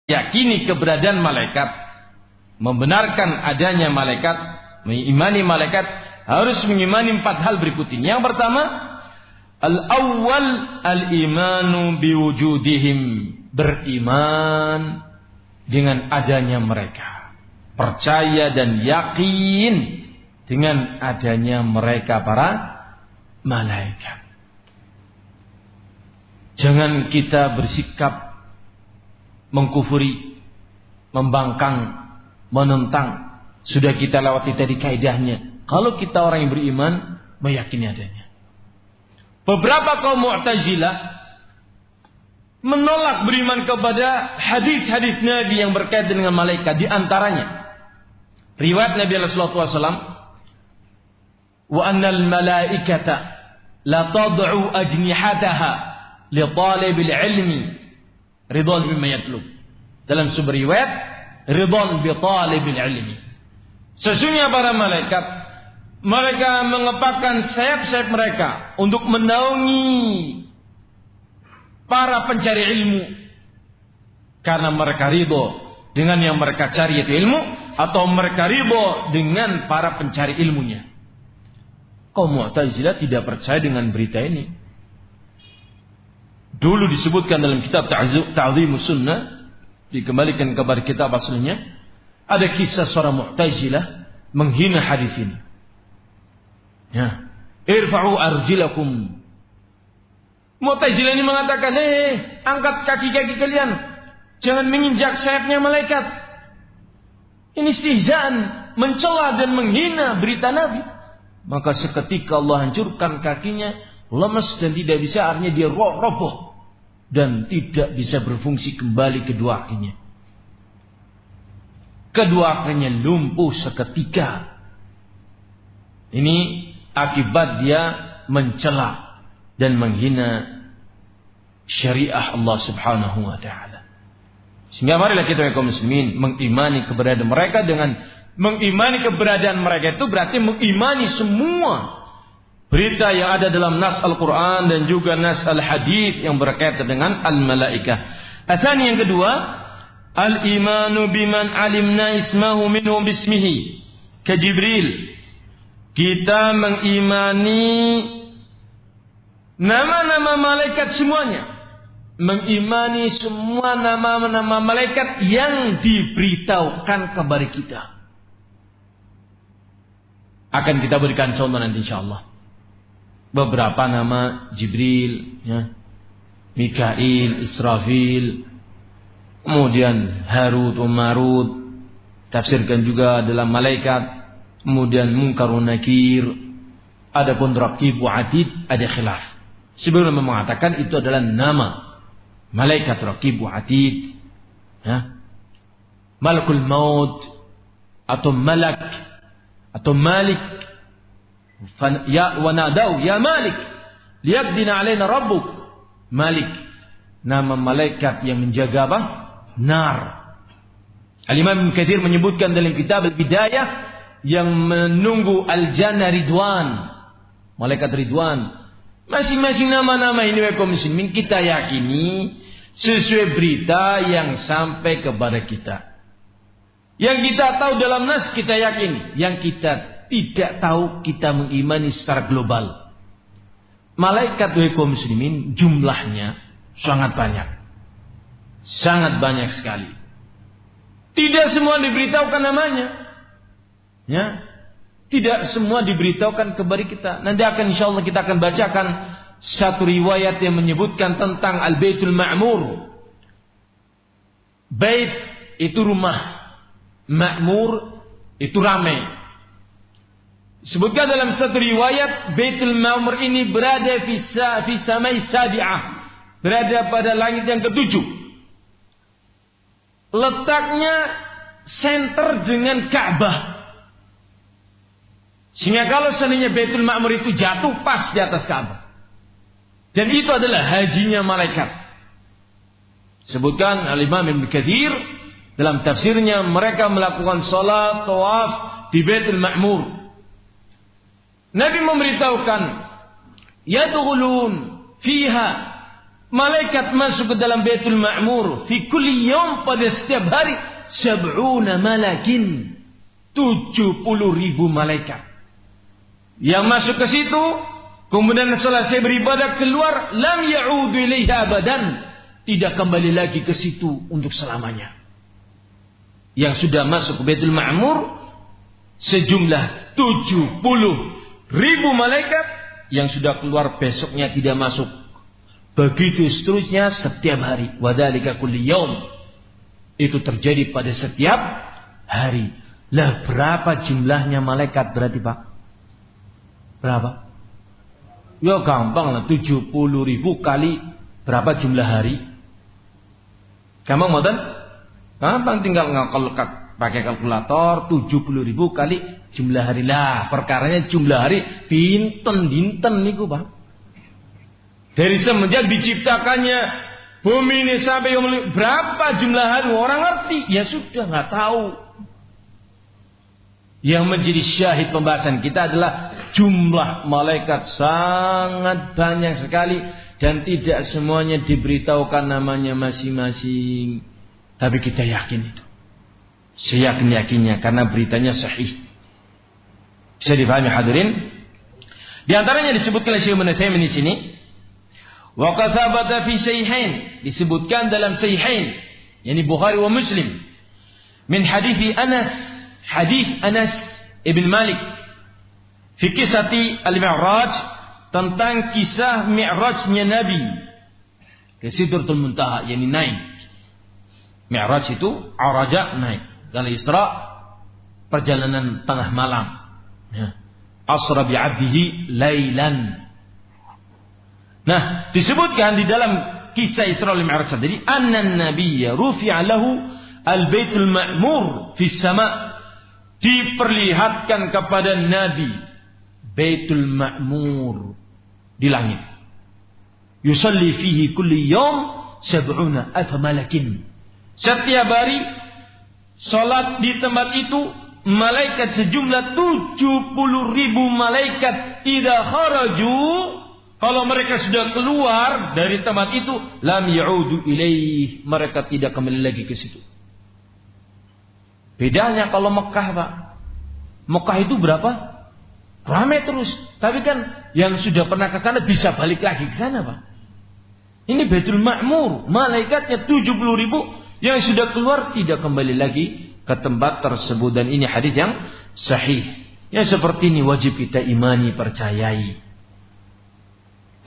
yakini keberadaan malaikat, membenarkan adanya malaikat, mengimani malaikat, harus mengimani 4 hal berikut ini. Yang pertama, al-awwal al-imanu biwujudihim, beriman dengan adanya mereka, percaya dan yakin dengan adanya mereka para malaikat. Jangan kita bersikap mengkufuri, membangkang, menentang. Sudah kita lewati tadi kaidahnya. Kalau kita orang yang beriman, meyakini adanya. Beberapa kaum Mu'tazilah menolak beriman kepada hadis-hadis Nabi yang berkaitan dengan malaikat. Di antaranya riwayat Nabi sallallahu alaihi wasallam, wa annal malaikata la tad'u ajnihataha li talibil ilmi ridwan bima yatlub. Dalam sebuah riwayat, ridwan bi talibil ilmi. Sesungguhnya para malaikat, mereka mengepakkan sayap-sayap mereka untuk menaungi para pencari ilmu, karena mereka ridho dengan yang mereka cari yaitu ilmu, atau mereka ridho dengan para pencari ilmunya. Kaum Mu'tazilah tidak percaya dengan berita ini. Dulu disebutkan dalam kitab Ta'zimus Sunnah, dikembalikan kepada kitab aslinya, ada kisah seorang Mu'tazilah menghina hadis ini. Ya, irfa'u arjilakum. Mu'tazilah ini mengatakan, angkat kaki-kaki kalian, jangan menginjak sayapnya malaikat. Ini istihzaan, mencela dan menghina berita Nabi. Maka seketika Allah hancurkan kakinya, lemas dan tidak bisa, artinya dia roboh dan tidak bisa berfungsi kembali kedua kakinya. Kedua kakinya lumpuh seketika. Ini akibat dia mencela dan menghina syariah Allah Subhanahu wa taala. Sehingga marilah kita kaum muslimin mengimani keberadaan mereka. Dengan mengimani keberadaan mereka itu berarti mengimani semua berita yang ada dalam nas Al-Quran dan juga nas Al-Hadith yang berkaitan dengan Al-Malaikah. Atsani yang kedua, al-imanu biman alimna ismahu minhum bismihi ka Jibril. Kita mengimani nama-nama malaikat semuanya. Mengimani semua nama-nama malaikat yang diberitahukan kepada kita. Akan kita berikan contoh nanti insyaallah. Beberapa nama Jibril, ya, Mikail, Israfil, kemudian Harut, Marut, tafsirkan juga dalam malaikat, kemudian Munkarun Nakir, adapun Raqib wa Atid ada khilaf. Sebelum mengatakan itu adalah nama malaikat Raqib wa Atid, ya, Malakul Maut atau Malak atau Malik. Ya wa nadau ya Malik liyaqdina alaina rabbuk. Malik, nama malaikat yang menjaga apa? Nar. Al-Imam Ibnu Katsir menyebutkan dalam kitab Al-Bidayah yang menunggu al-jannah Ridwan, malaikat Ridwan. Masing-masing nama-nama ini kaum muslimin kita yakini sesuai berita yang sampai kepada kita. Yang kita tahu dalam nas kita yakini, yang kita tidak tahu kita mengimani secara global. Malaikat kaum muslimin jumlahnya sangat banyak. Sangat banyak sekali. Tidak semua diberitahukan namanya. Ya. Tidak semua diberitahukan kepada kita. Nanti akan insyaallah kita akan bacakan satu riwayat yang menyebutkan tentang Al-Baitul Ma'mur. Bait itu rumah, Ma'mur itu ramai. Sebutkan dalam satu riwayat, Baitul Ma'mur ini berada fi samai sabi'ah, berada pada langit yang ketujuh. Letaknya center dengan Ka'bah. Sehingga kalau seandainya Baitul Ma'mur itu jatuh pas di atas Ka'bah. Dan itu adalah hajinya malaikat. Sebutkan Al-Imam Ibnu Katsir dalam tafsirnya, mereka melakukan salat tawaf di Baitul Ma'mur. Nabi memberitahukan, yadkhulun fiha malaikat masuk ke dalam Baitul Ma'mur fi kulli yaum, pada setiap hari 70 malakin, 70.000 malaikat yang masuk ke situ. Kemudian selesai beribadat keluar, lam ya'udu ilaiha abadan, tidak kembali lagi ke situ untuk selamanya. Yang sudah masuk ke Baitul Ma'mur sejumlah 70.000 malaikat, yang sudah keluar besoknya tidak masuk. Begitu seterusnya setiap hari. Wadzalika kulli yaum, itu terjadi pada setiap hari. Lah berapa jumlahnya malaikat berarti Pak? Berapa? Ya gampang lah, 70.000 kali berapa jumlah hari? Gampang modal? Gampang, tinggal pakai kalkulator. 70.000 kali jumlah hari. Lah perkaranya jumlah hari dinten niku Pak. Dari semenjak diciptakannya bumi ini sampai berapa jumlah hari orang ngerti? Ya sudah nggak tahu. Yang menjadi syahid pembahasan kita adalah jumlah malaikat sangat banyak sekali, dan tidak semuanya diberitahukan namanya masing-masing. Tapi kita yakin itu. Seyakin-yakinnya karena beritanya sahih. Bisa dipahami hadirin? Di antaranya disebutkan oleh Syekh Ibnu Utsaimin di sini. Wa qad thabata fi sahihain, disebutkan dalam sahihain, yakni Bukhari wa Muslim, min hadits Anas ibn Malik fi kisati al-Mi'raj, tentang kisah Mi'rajnya Nabi ke Sidratul Muntaha, yakni naik. Mi'raj itu araja, naik. Kalau Isra perjalanan tengah malam. Ya. Asra bi'abdihi lailan. Nah, disebutkan di dalam kisah Isra wal Mi'raj tadi, annan nabiyya rufi'a lahu al-Baitul Ma'mur fi sama', diperlihatkan kepada Nabi Baitul Ma'mur di langit. Yusalli fihi kulli yawm 70,000 malakin. Setiap hari salat di tempat itu malaikat sejumlah 70.000 malaikat. Idza kharaju, kalau mereka sudah keluar dari tempat itu, lam ya'udu ilaih, mereka tidak kembali lagi ke situ. Bedanya kalau Mekah Pak, Mekah itu berapa? Ramai terus. Tapi kan yang sudah pernah ke sana bisa balik lagi ke sana Pak. Ini Baitul Ma'mur, malaikatnya 70.000 yang sudah keluar tidak kembali lagi ke tempat tersebut. Dan ini hadis yang sahih. Yang seperti ini wajib kita imani, percayai.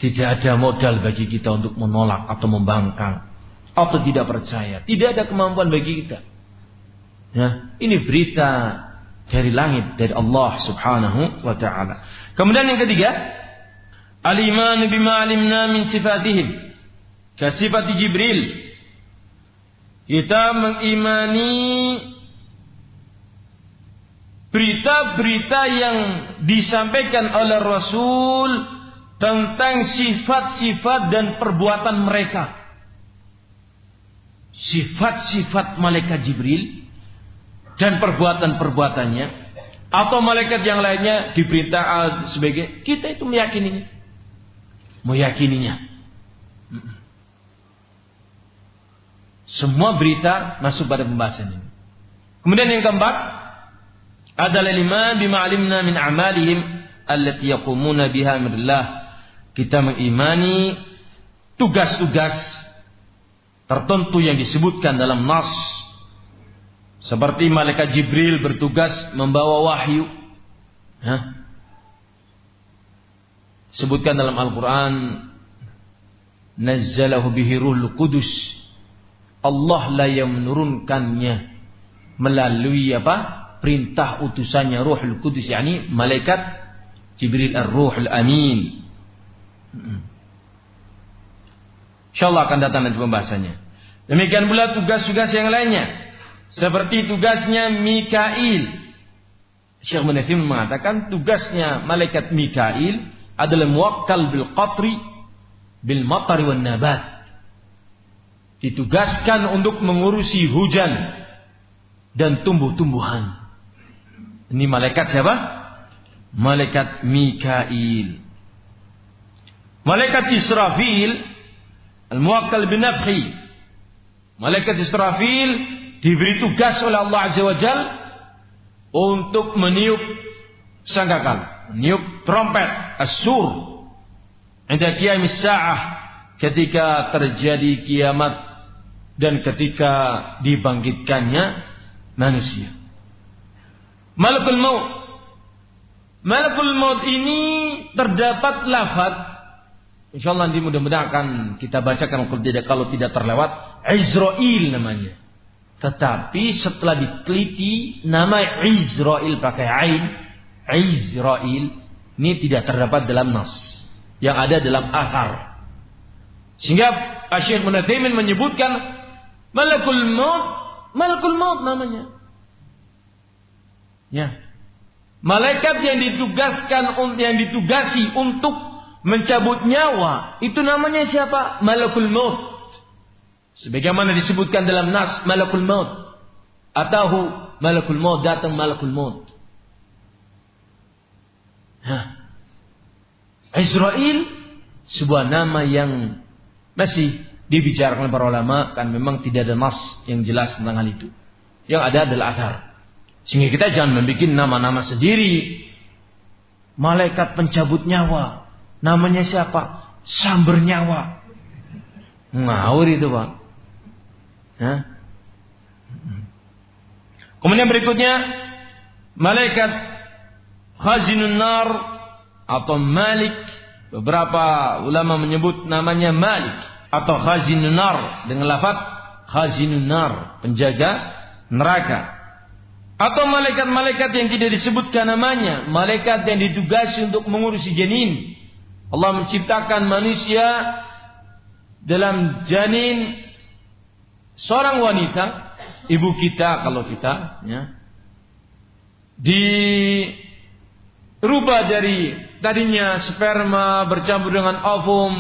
Tidak ada modal bagi kita untuk menolak atau membangkang atau tidak percaya. Tidak ada kemampuan bagi kita. Ya, ini berita dari langit, dari Allah Subhanahu wa ta'ala. Kemudian yang ketiga, al-iman bima alimna min sifatihim, kasifati Jibril. Kita mengimani berita-berita yang disampaikan oleh Rasul tentang sifat-sifat dan perbuatan mereka. Sifat-sifat malaikat Jibril dan perbuatan-perbuatannya, atau malaikat yang lainnya diperintah sebagai, kita itu meyakininya. Semua berita masuk pada pembahasan ini. Kemudian yang keempat adalah iman bima alimna min a'malihim allati yaqumuna biha amrillah. Kita mengimani tugas-tugas tertentu yang disebutkan dalam nas. Seperti malaikat Jibril bertugas membawa wahyu. Sebutkan dalam Al-Quran, nazzalahu bihi ruhul qudus. Allah lah yang menurunkannya melalui perintah utusannya Ruhul Qudus, yakni malaikat Jibril ar-Ruhul Amin. Insyaallah akan datang nanti pembahasannya. Demikian pula tugas-tugas yang lainnya. Seperti tugasnya Mikail. Syekh Ibnu Utsaimin mengatakan tugasnya malaikat Mikail adalah muwakkal bil qatri bil matari wan nabat. Ditugaskan untuk mengurusi hujan dan tumbuh-tumbuhan. Ini malaikat siapa? Malaikat Mikail. Malaikat Israfil Al-muwakkal binafhi. Malaikat Israfil diberi tugas oleh Allah Azza wa Jal untuk meniup sangkakala, meniup trompet, as-sur. Inda qiyamis sa'ah, ketika terjadi kiamat dan ketika dibangkitkannya manusia. Malakul maut. Malakul maut ini terdapat lafaz, insyaallah nanti mudah-mudahan akan kita bacakan kalau tidak terlewat, Izrail namanya. Tetapi setelah diteliti nama Izrail pakai ain, Izrail ini tidak terdapat dalam nas, yang ada dalam athar. Sehingga Syekh Ibnu Taimiyah menyebutkan Malakul maut namanya. Ya. Malaikat yang ditugasi untuk mencabut nyawa, itu namanya siapa? Malakul maut. Sebagaimana disebutkan dalam nas, Malakul maut. Atahu Malakul maut, datang Malakul maut. Izrail sebuah nama yang masih dibicarakan para ulama, kan memang tidak ada nas yang jelas tentang hal itu. Yang ada adalah athar. Sehingga kita jangan membuat nama-nama sendiri. Malaikat pencabut nyawa, namanya siapa? Samber nyawa. Ngawur itu, Bang. Kemudian berikutnya malaikat khazinun nar atau Malik. Beberapa ulama menyebut namanya Malik atau khazinun nar dengan lafaz khazinun nar, penjaga neraka. Atau malaikat-malaikat yang tidak disebutkan namanya, malaikat yang ditugasi untuk mengurusi janin. Allah menciptakan manusia dalam janin seorang wanita, ibu kita kalau kita, ya, dirubah dari tadinya sperma bercampur dengan ovum,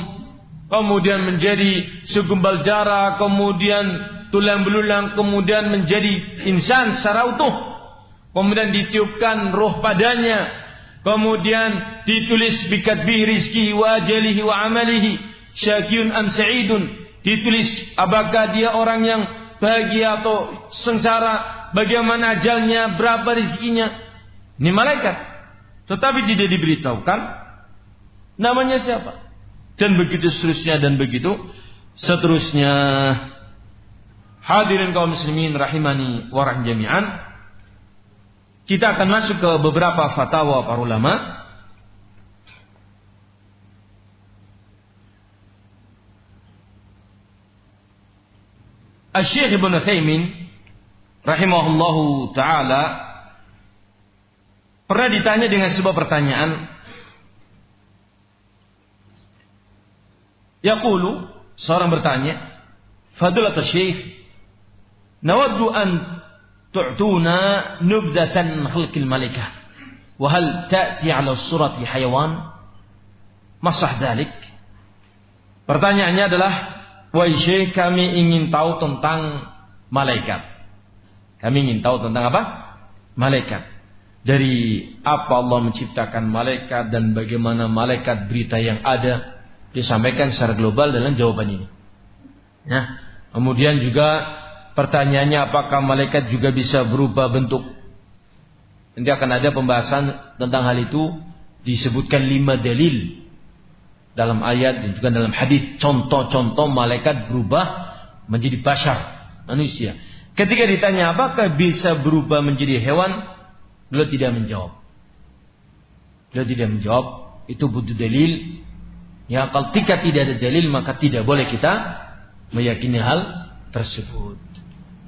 kemudian menjadi segumpal darah, kemudian tulang belulang, kemudian menjadi insan secara utuh, kemudian ditiupkan roh padanya, kemudian ditulis bikatbihi rizkihi wa ajalihi wa amalihi syakiyun am sa'idun, ditulis apakah dia orang yang bahagia atau sengsara, bagaimana ajalnya, berapa rezekinya. Ini malaikat, tetapi tidak diberitahukan namanya siapa, dan begitu seterusnya dan begitu seterusnya. Hadirin kaum muslimin rahimani wa rahim jami'an, kita akan masuk ke beberapa fatwa para ulama. Syekh Ibnu Taimiyah rahimahullahu taala pernah ditanya dengan sebuah pertanyaan. Yaqulu, seorang bertanya, Fadilatul Syekh, nawaddu an tu'tuna nubdatan khalqil malaikah wa hal ta'ti 'ala surati hayawan masah dalik. Pertanyaannya adalah, wahai Syekh, kami ingin tahu tentang malaikat. Kami ingin tahu tentang apa? Malaikat. Dari apa Allah menciptakan malaikat dan bagaimana malaikat, berita yang ada disampaikan secara global dalam jawaban ini. Nah, kemudian juga pertanyaannya, apakah malaikat juga bisa berubah bentuk? Nanti akan ada pembahasan tentang hal itu. Disebutkan 5 dalil dalam ayat dan juga dalam hadis, contoh-contoh malaikat berubah menjadi bashar, manusia. Ketika ditanya apakah bisa berubah menjadi hewan, beliau tidak menjawab. Beliau tidak menjawab. Itu butuh dalil. Ya, kalau tidak ada dalil maka tidak boleh kita meyakini hal tersebut.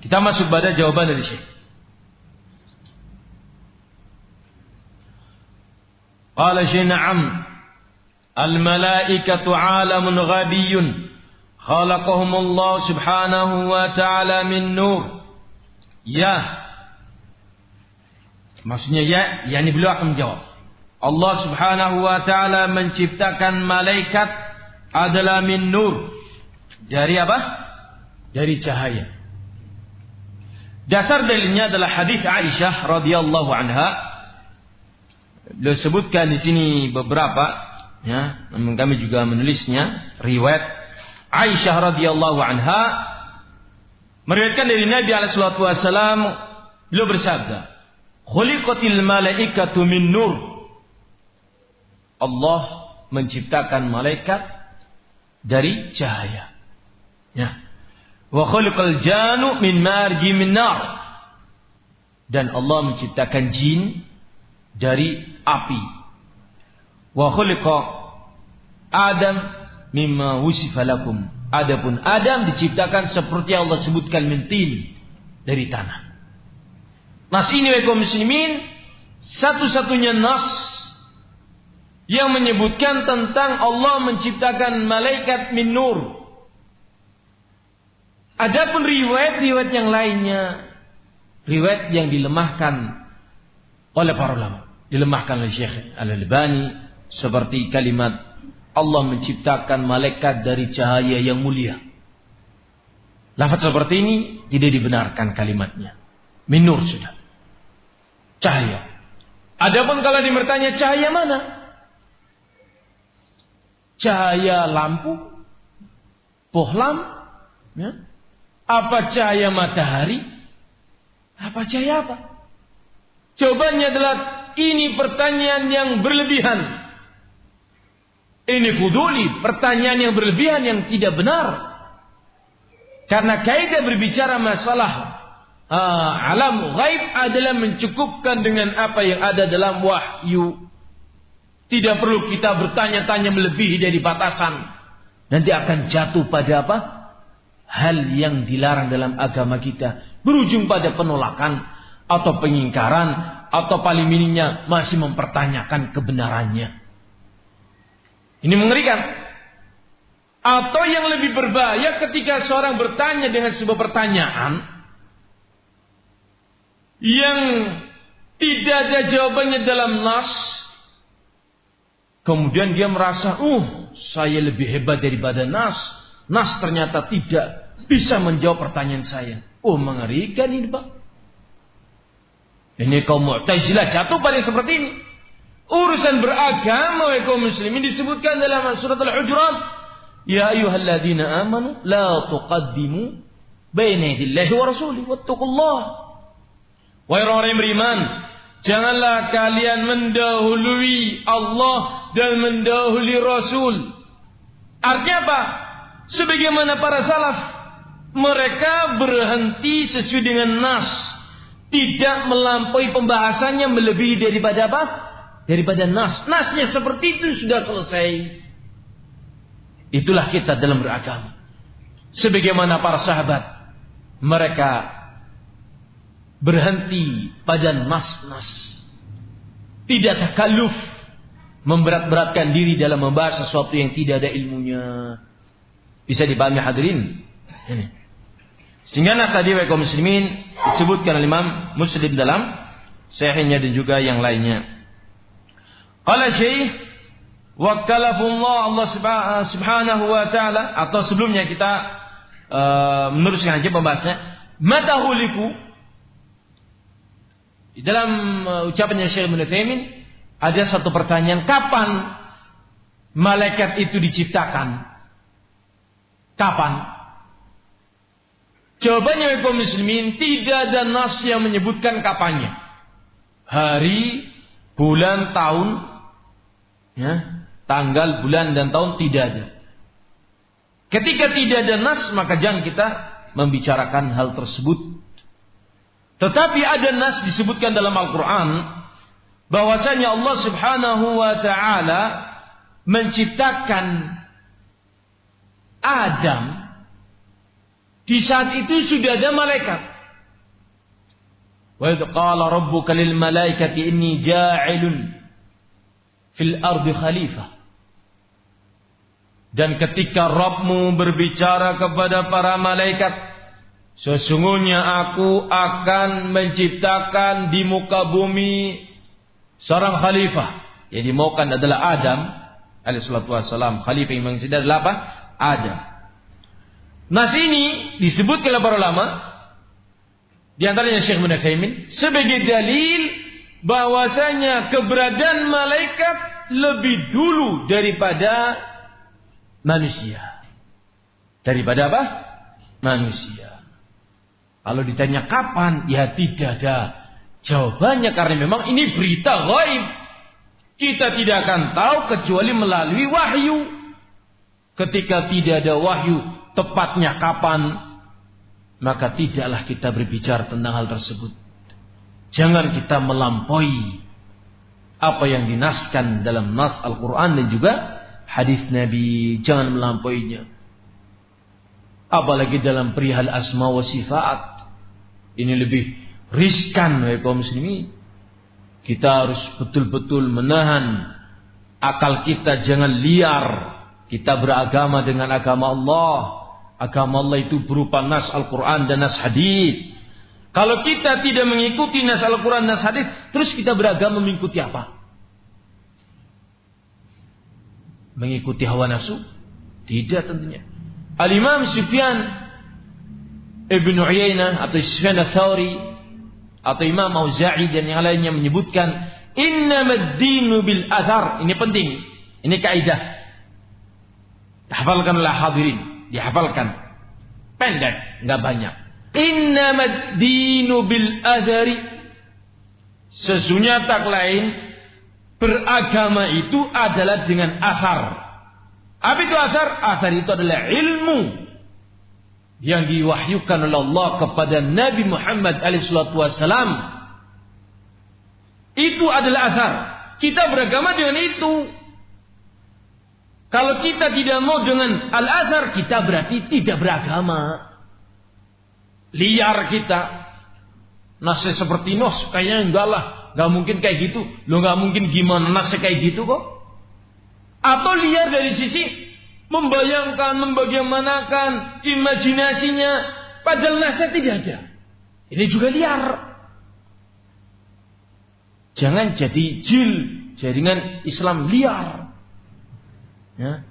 Kita masuk pada jawaban dari Syekh. Qala Syekh, na'am, al-malaikatu 'alamun ghabiyyun khalaqahum Allah subhanahu wa ta'ala min nur. Ya. Maksudnya ya, yakni beliau akan menjawab. Allah subhanahu wa ta'ala menciptakan malaikat adalah min nur. Dari apa? Dari cahaya. Dasar dalilnya adalah hadis Aisyah radhiyallahu anha. Beliau sebutkan di sini beberapa, ya, namun kami juga menulisnya, riwayat Aisyah radhiyallahu anha meriwayatkan dari Nabi alaihi salatu wasallam, beliau bersabda, "Khuliqatil malaikatu min nur." Allah menciptakan malaikat dari cahaya. Ya. Wa khuliqal janu min marji min nar. Dan Allah menciptakan jin dari api. Wa khuliqa Adam mimma wusifa lakum. Adapun Adam diciptakan seperti Allah sebutkan min tin, dari tanah. Nas ini kaum muslimin satu-satunya nas yang menyebutkan tentang Allah menciptakan malaikat min nur. Adapun riwayat-riwayat yang lainnya, riwayat yang dilemahkan oleh para ulama, dilemahkan oleh Syekh Al-Albani, seperti kalimat Allah menciptakan malaikat dari cahaya yang mulia. Lafaz seperti ini tidak dibenarkan kalimatnya. Min nur sudah. Cahaya. Adapun kalau bertanya cahaya mana? Cahaya lampu, bohlam, ya? Apa cahaya matahari? Apa cahaya apa? Jawabannya adalah ini pertanyaan yang berlebihan. Ini fuduli, pertanyaan yang berlebihan yang tidak benar. Karena kaidah berbicara masalah alam ghaib adalah mencukupkan dengan apa yang ada dalam wahyu. Tidak perlu kita bertanya-tanya melebihi dari batasan. Nanti akan jatuh pada apa? Hal yang dilarang dalam agama kita. Berujung pada penolakan atau pengingkaran, atau paling minimnya masih mempertanyakan kebenarannya. Ini mengerikan. Atau yang lebih berbahaya ketika seorang bertanya dengan sebuah pertanyaan yang tidak ada jawabannya dalam nas, kemudian dia merasa, saya lebih hebat daripada nas. Nas ternyata tidak bisa menjawab pertanyaan saya. Mengerikan ini, Pak. Ini kaum Mu'tazilah jatuh pada seperti ini. Urusan beragama kaum muslimin disebutkan dalam surat Al-Hujurat, ya ayyuhalladzina amanu la tuqaddimu baina yadillahi wa rasulihi wattaqullah. Wahai orang yang beriman, janganlah kalian mendahului Allah dan mendahului Rasul. Artinya apa? Sebagaimana para salaf, mereka berhenti sesuai dengan nas, tidak melampaui pembahasannya melebihi daripada apa? Daripada nas. Nasnya seperti itu sudah selesai. Itulah kita dalam beragama. Sebagaimana para sahabat, mereka berhenti pada nas-nas. Tidak takalluf, memberat-beratkan diri dalam membahas sesuatu yang tidak ada ilmunya. Bisa dipahami hadirin? Ini. Sehingga nas tadi kaum muslimin disebutkan oleh Imam Muslim dalam sahihnya dan juga yang lainnya. Qala Syekh wa kalafullah Allah subhanahu wa ta'ala, atau sebelumnya kita meneruskan aja pembahasannya. Matahuliku, di dalam ucapannya Syekh Ibnu Utsaimin ada satu pertanyaan, kapan malaikat itu diciptakan? Kapan? Jawabannya kaum muslimin, tidak ada nas yang menyebutkan kapannya. Hari, bulan, tahun, ya, tanggal, bulan dan tahun tidak ada. Ketika tidak ada nas, maka jangan kita membicarakan hal tersebut. Tetapi ada nas disebutkan dalam Al-Quran bahwasanya Allah subhanahu wa ta'ala menciptakan Adam. Di saat itu sudah ada malaikat. Wa idh qala rabbuka lil malaikati inni ja'ilun fil ardi khalifah. Dan ketika Rabbmu berbicara kepada para malaikat, sesungguhnya aku akan menciptakan di muka bumi seorang khalifah. Yang dimaukan adalah Adam alaihi salatu wassalam. Khalifah yang maksudnya adalah apa? Adam. Nas ini disebutkan oleh para ulama, di antaranya Syekh Ibnu Utsaimin, sebagai dalil bahwasanya keberadaan malaikat lebih dulu daripada manusia. daripada apa? Manusia. Kalau ditanya kapan, ya tidak ada jawabannya karena memang ini berita gaib. Kita tidak akan tahu kecuali melalui wahyu. Ketika tidak ada wahyu tepatnya kapan, maka tidaklah kita berbicara tentang hal tersebut. Jangan kita melampaui apa yang dinaskan dalam nas Al-Quran dan juga hadis Nabi. Jangan melampauinya. Apalagi dalam perihal asma wa sifat. Ini lebih riskan wahai kaum muslimin. Kita harus betul-betul menahan akal kita, jangan liar. Kita beragama dengan agama Allah. Agama Allah itu berupa nas Al-Quran dan nas hadis. Kalau kita tidak mengikuti nas Al-Quran dan nas hadis, terus kita beragama mengikuti apa? Mengikuti hawa nafsu? Tidak tentunya. Al-Imam Sufyan Ibn Uyainah atau Sufyan Ats-Tsauri atau Imam Auza'i dan yang lainnya menyebutkan innamad dinu bil athar. Ini penting. Ini kaidah. Dihafalkan oleh hadirin. Dihafalkan. Pendek, enggak banyak. Innamad dinu bil athari. Sesungguhnya tak lain beragama itu adalah dengan athar. Apa itu athar? Athar itu adalah ilmu yang diwahyukan oleh Allah kepada Nabi Muhammad SAW. Itu adalah athar. Kita beragama dengan itu. Kalau kita tidak mau dengan al-athar, kita berarti tidak beragama. Liar kita. Nasnya seperti nos, kayaknya enggak lah. Enggak mungkin kayak gitu. Lo enggak mungkin gimana nasnya kayak gitu kok. Atau liar dari sisi membayangkan, membagaimanakan imajinasinya, padahal nasnya tidak ada. Ini juga liar. Jangan jadi jil, jaringan Islam liar. Ya.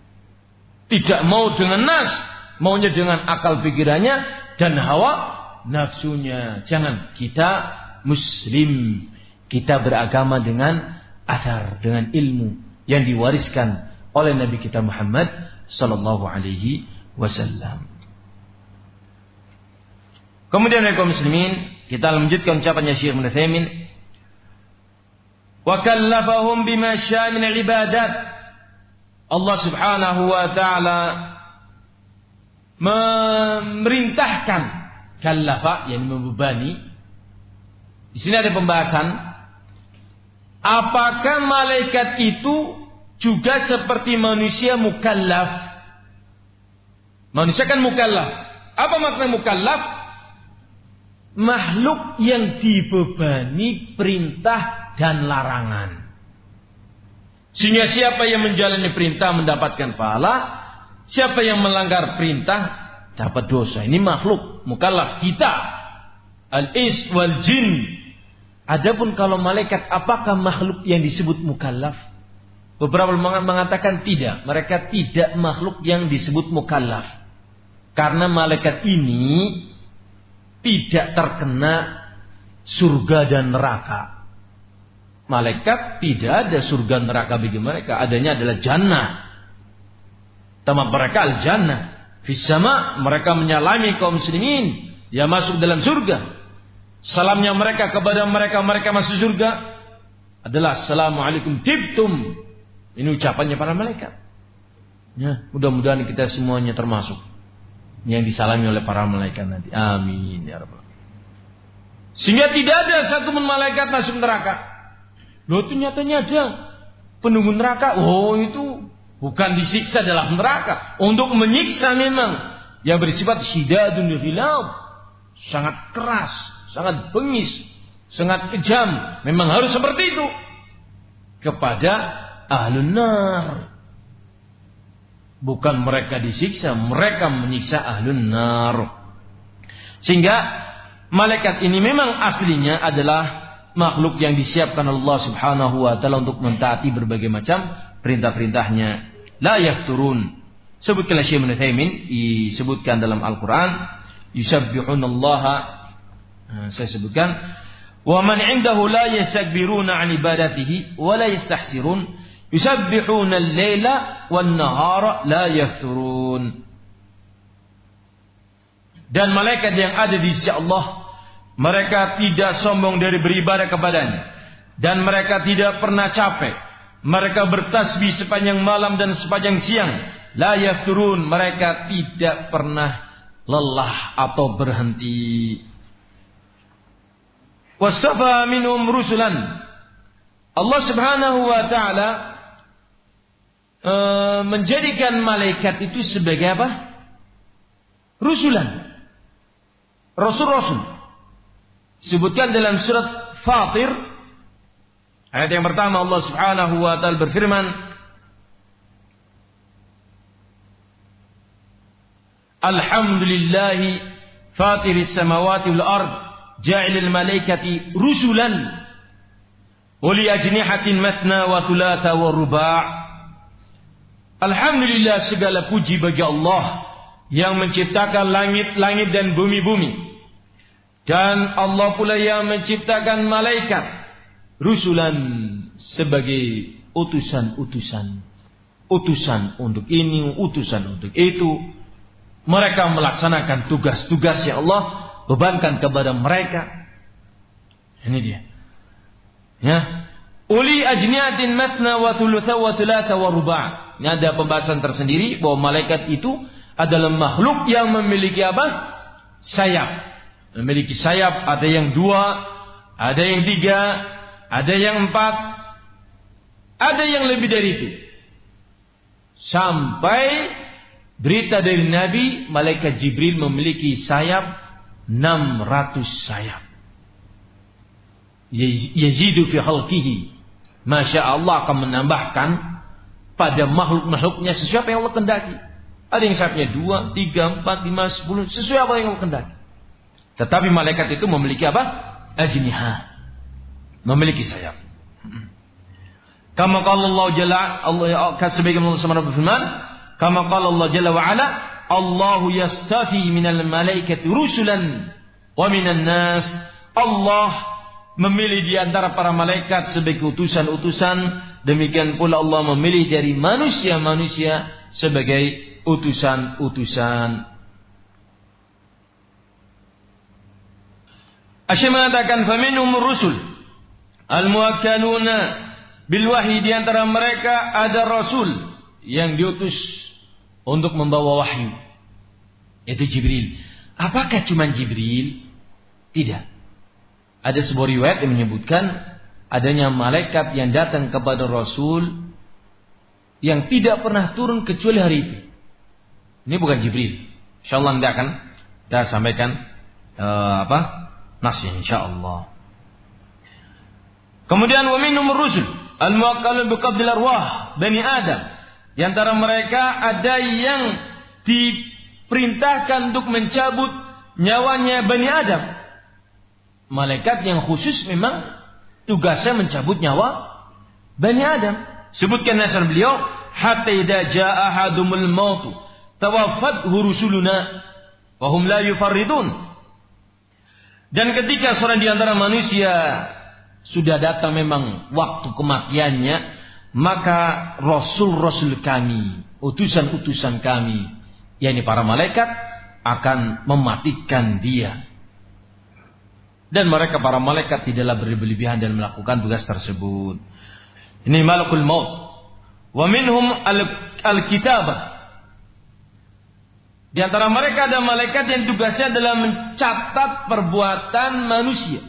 Tidak mau dengan nas, maunya dengan akal pikirannya dan hawa nafsunya. Jangan, kita muslim, kita beragama dengan athar, dengan ilmu yang diwariskan oleh Nabi kita Muhammad sallallahu alaihi wasallam. Kemudian kaum muslimin, kita lanjutkan ucapannya Syekh Ibnu Utsaimin. Wa kallafahum bima syaa min ibadat. Allah Subhanahu wa taala memerintahkan, kallafa yakni membebani. Di sini ada pembahasan apakah malaikat itu juga seperti manusia mukallaf. Manusia kan mukallaf. Apa makna mukallaf? Makhluk yang dibebani perintah dan larangan. Sehingga siapa yang menjalani perintah mendapatkan pahala, siapa yang melanggar perintah dapat dosa. Ini makhluk mukallaf kita. Al-ins wal jin. Adapun kalau malaikat, apakah makhluk yang disebut mukallaf? Beberapa mengatakan tidak. Mereka tidak makhluk yang disebut mukallaf. Karena malaikat ini tidak terkena surga dan neraka. Malaikat tidak ada surga neraka bagi mereka. Adanya adalah jannah. Tempat mereka al-jannah. Fis-sama, mereka menyalami kaum muslimin yang masuk dalam surga. Salamnya mereka kepada mereka masuk surga adalah assalamualaikum tibtum. Ini ucapannya para malaikat. Ya, mudah-mudahan kita semuanya termasuk yang disalami oleh para malaikat nanti. Amin ya rabbal. Sehingga tidak ada satu pun malaikat masuk neraka. Loh, ternyatanya ada penunggu neraka. Oh, itu bukan disiksa dalam neraka, untuk menyiksa memang yang bersifat syidadun ghilab, sangat keras, sangat bengis, sangat kejam. Memang harus seperti itu kepada ahlun nar. Bukan mereka disiksa, mereka menyiksa ahlun nar. Sehingga malaikat ini memang aslinya adalah makhluk yang disiapkan Allah Subhanahu wa taala untuk mentaati berbagai macam perintah-perintahnya. La yafturun. Sebutkanlah Syekh Ibnu Utsaimin, disebutkan dalam Al-Qur'an, yusabbihunallaha. Saya sebutkan, wa man 'indahu la yastakbiruna 'an ibadatihi wa la yastahsirun. Yusabbihuna al-laila wan-nahara la yafturun. dan malaikat yang ada di sisi Allah. Mereka tidak sombong dari beribadah kepadanya, dan mereka tidak pernah capek. Mereka bertasbih sepanjang malam dan sepanjang siang. La yafturun, mereka tidak pernah lelah atau berhenti. Wasafa minhum rusulan. Allah Subhanahu wa taala menjadikan malaikat itu sebagai apa? Rusulan. Rasul-rasul. Sebutkan dalam surat Fatir ayat yang pertama, Allah Subhanahu wa taala berfirman, Alhamdulillahi fatiris samawati wal ard ja'ilil malaikati rusulan uli ajnihatin matna wa thulatha wa ruba'. Alhamdulillah, segala puji bagi Allah yang menciptakan langit-langit dan bumi-bumi. Dan Allah pula yang menciptakan malaikat rusulan sebagai utusan-utusan. Utusan untuk ini, utusan untuk itu. Mereka melaksanakan tugas-tugas yang Allah bebankan kepada mereka. Ini dia. Ya. Uli ajniatin matna wa thulutha wa thulatha wa ruba'. Ini ada pembahasan tersendiri bahwa malaikat itu adalah makhluk yang memiliki apa? Sayap. Memiliki sayap, ada yang 2, ada yang 3, ada yang 4, ada yang lebih dari itu. Sampai berita dari Nabi, malaikat Jibril memiliki sayap 600 sayap. Yazidu fi khalqihi. Masya Allah akan menambahkan pada makhluk-makhluknya sesuai apa yang Allah kendaki. Ada yang sayapnya 2, 3, 4, 5, 10, sesuai apa yang Allah kendaki. Tetapi malaikat itu memiliki apa? Ajnihah. Memiliki sayap. Kama qala Allah jalla, sebagaimana Allah Subhanahu berfirman, kama qala Allah jalla wa ala, Allahu yastafi minal malaikati rusulan wa minan nas. Allah memilih di antara para malaikat sebagai utusan-utusan, demikian pula Allah memilih dari manusia-manusia sebagai utusan-utusan. Asyik mengatakan faminhum rusul al-muwakkaluna bil wahyi, di antara mereka ada rasul yang diutus untuk membawa wahyu, yaitu Jibril. Apakah cuma Jibril? Tidak. Ada sebuah riwayat yang menyebutkan adanya malaikat yang datang kepada Rasul yang tidak pernah turun kecuali hari itu. Ini bukan Jibril. Insyaallah nanti akan kita sampaikan nasnya insyaallah. Kemudian wa minhum rusul al-muwakkalun biqabdil arwah bani Adam. Di antara mereka ada yang diperintahkan untuk mencabut nyawanya Bani Adam. Malaikat yang khusus memang tugasnya mencabut nyawa Bani Adam. Sebutkan nasar beliau, hatta idza jaa ahadumul maut tawaffathu rusuluna wa hum la yufarridun. Dan ketika seorang di antara manusia sudah datang memang waktu kematiannya, maka rasul-rasul kami, utusan-utusan kami, yakni para malaikat, akan mematikan dia. Dan mereka para malaikat tidaklah berlebihan dan melakukan tugas tersebut. Ini malakul maut. Wa minhum al-kitabah. Di antara mereka ada malaikat yang tugasnya adalah mencatat perbuatan manusia.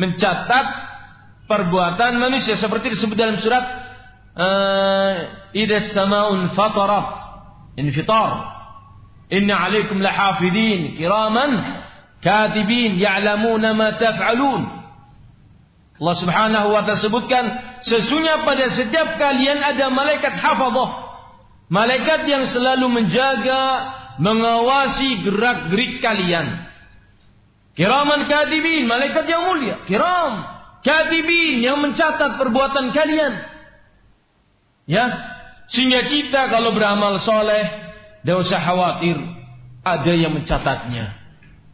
Mencatat perbuatan manusia seperti disebut dalam surat idza as-samaa'un fatarat infitar inna 'alaikum lahafidin kiraman katibin ya'lamuna ma taf'alun. Allah Subhanahu wa ta'ala sebutkan, sesungguhnya pada setiap kalian ada malaikat hafadhah, malaikat yang selalu menjaga, mengawasi gerak-gerik kalian. Kiraman katibin, malaikat yang mulia, kiram katibin yang mencatat perbuatan kalian. Ya, sehingga kita kalau beramal soleh, tidak usah khawatir ada yang mencatatnya.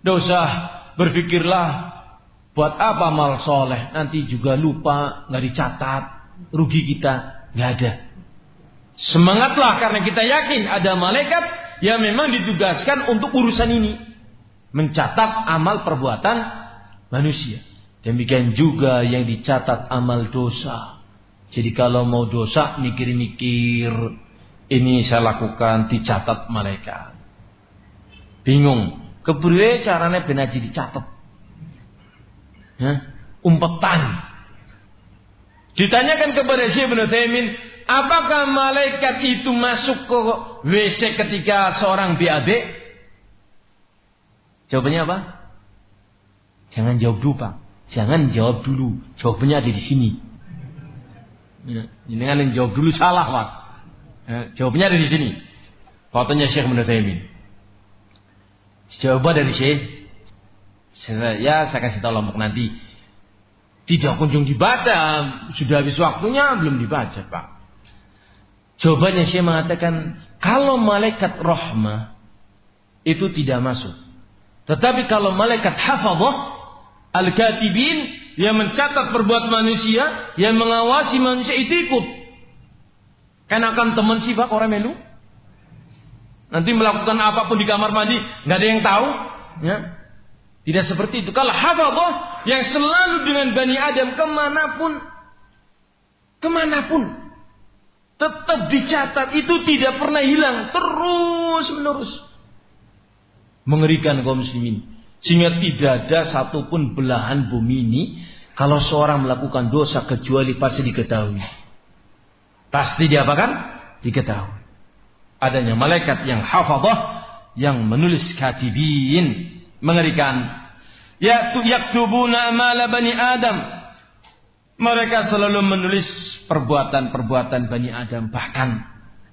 Tidak usah berpikirlah buat apa amal soleh, nanti juga lupa, nggak dicatat, rugi kita, nggak ada. Semangatlah karena kita yakin ada malaikat yang memang ditugaskan untuk urusan ini. mencatat amal perbuatan manusia. Demikian juga yang dicatat amal dosa. Jadi kalau mau dosa mikir-mikir, ini saya lakukan, dicatat malaikat. Bingung, kepriye caranya benar dicatat? Umpetan. Ditanyakan kepada Syekh Ibnu Taimin, apakah malaikat itu masuk ke WC ketika seorang BAB? Jawabannya apa? Jangan jawab dulu, Pak. Jangan jawab dulu. Jawabannya ada di sini. Ini kan yang jawab dulu salah, Pak. Jawabannya ada di sini. Fotonya Syekh Ibnu Taimin. Jawaban dari Syekh. Saya kasih tahu lombok nanti. Tidak kunjung dibaca, sudah habis waktunya belum dibaca, Pak. Jawabannya Syekh mengatakan, kalau malaikat rahmah itu tidak masuk. Tetapi kalau malaikat hafadzah, al-katibin, yang mencatat perbuatan manusia, yang mengawasi manusia itu ikut. Kan akan teman sih, Pak, orang melu. Nanti melakukan apapun di kamar mandi, nggak ada yang tahu, ya. Tidak seperti itu. Kalau hafadzah yang selalu dengan Bani Adam kemanapun tetap dicatat, itu tidak pernah hilang, terus menerus. Mengerikan kaum muslimin. Sehingga tidak ada satupun belahan bumi ini kalau seorang melakukan dosa kecuali pasti diketahui. Pasti diapakan? Diketahui. Adanya malaikat yang hafadzah, yang menulis katibin. Mengerikan. Yaktubuna amala Bani Adam. Mereka selalu menulis perbuatan-perbuatan Bani Adam. Bahkan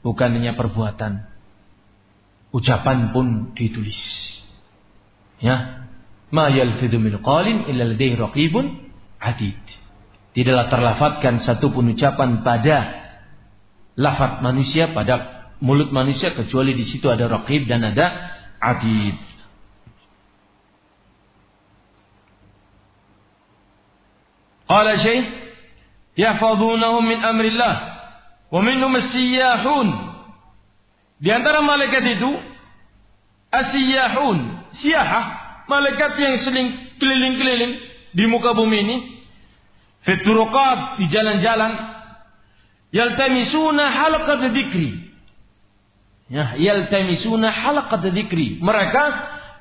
bukan hanya perbuatan, ucapan pun ditulis. Ya. Ma yalfidhu min qalin illa ladaihi raqibun atid. Tidaklah terlafadzkan satu pun ucapan pada lafaz manusia, pada mulut manusia, kecuali di situ ada raqib dan ada atid. Qala Syekh, yahfadhunahum min amrillah wa minhum as-siyahun. Di antara malaikat itu as-siyahun, siyahah, malaikat yang sering keliling-keliling di muka bumi ini, fi turuqat, di jalan-jalan, yaltamisuna halaqat dzikri. Ya, yaltamisuna halaqat dzikri. Mereka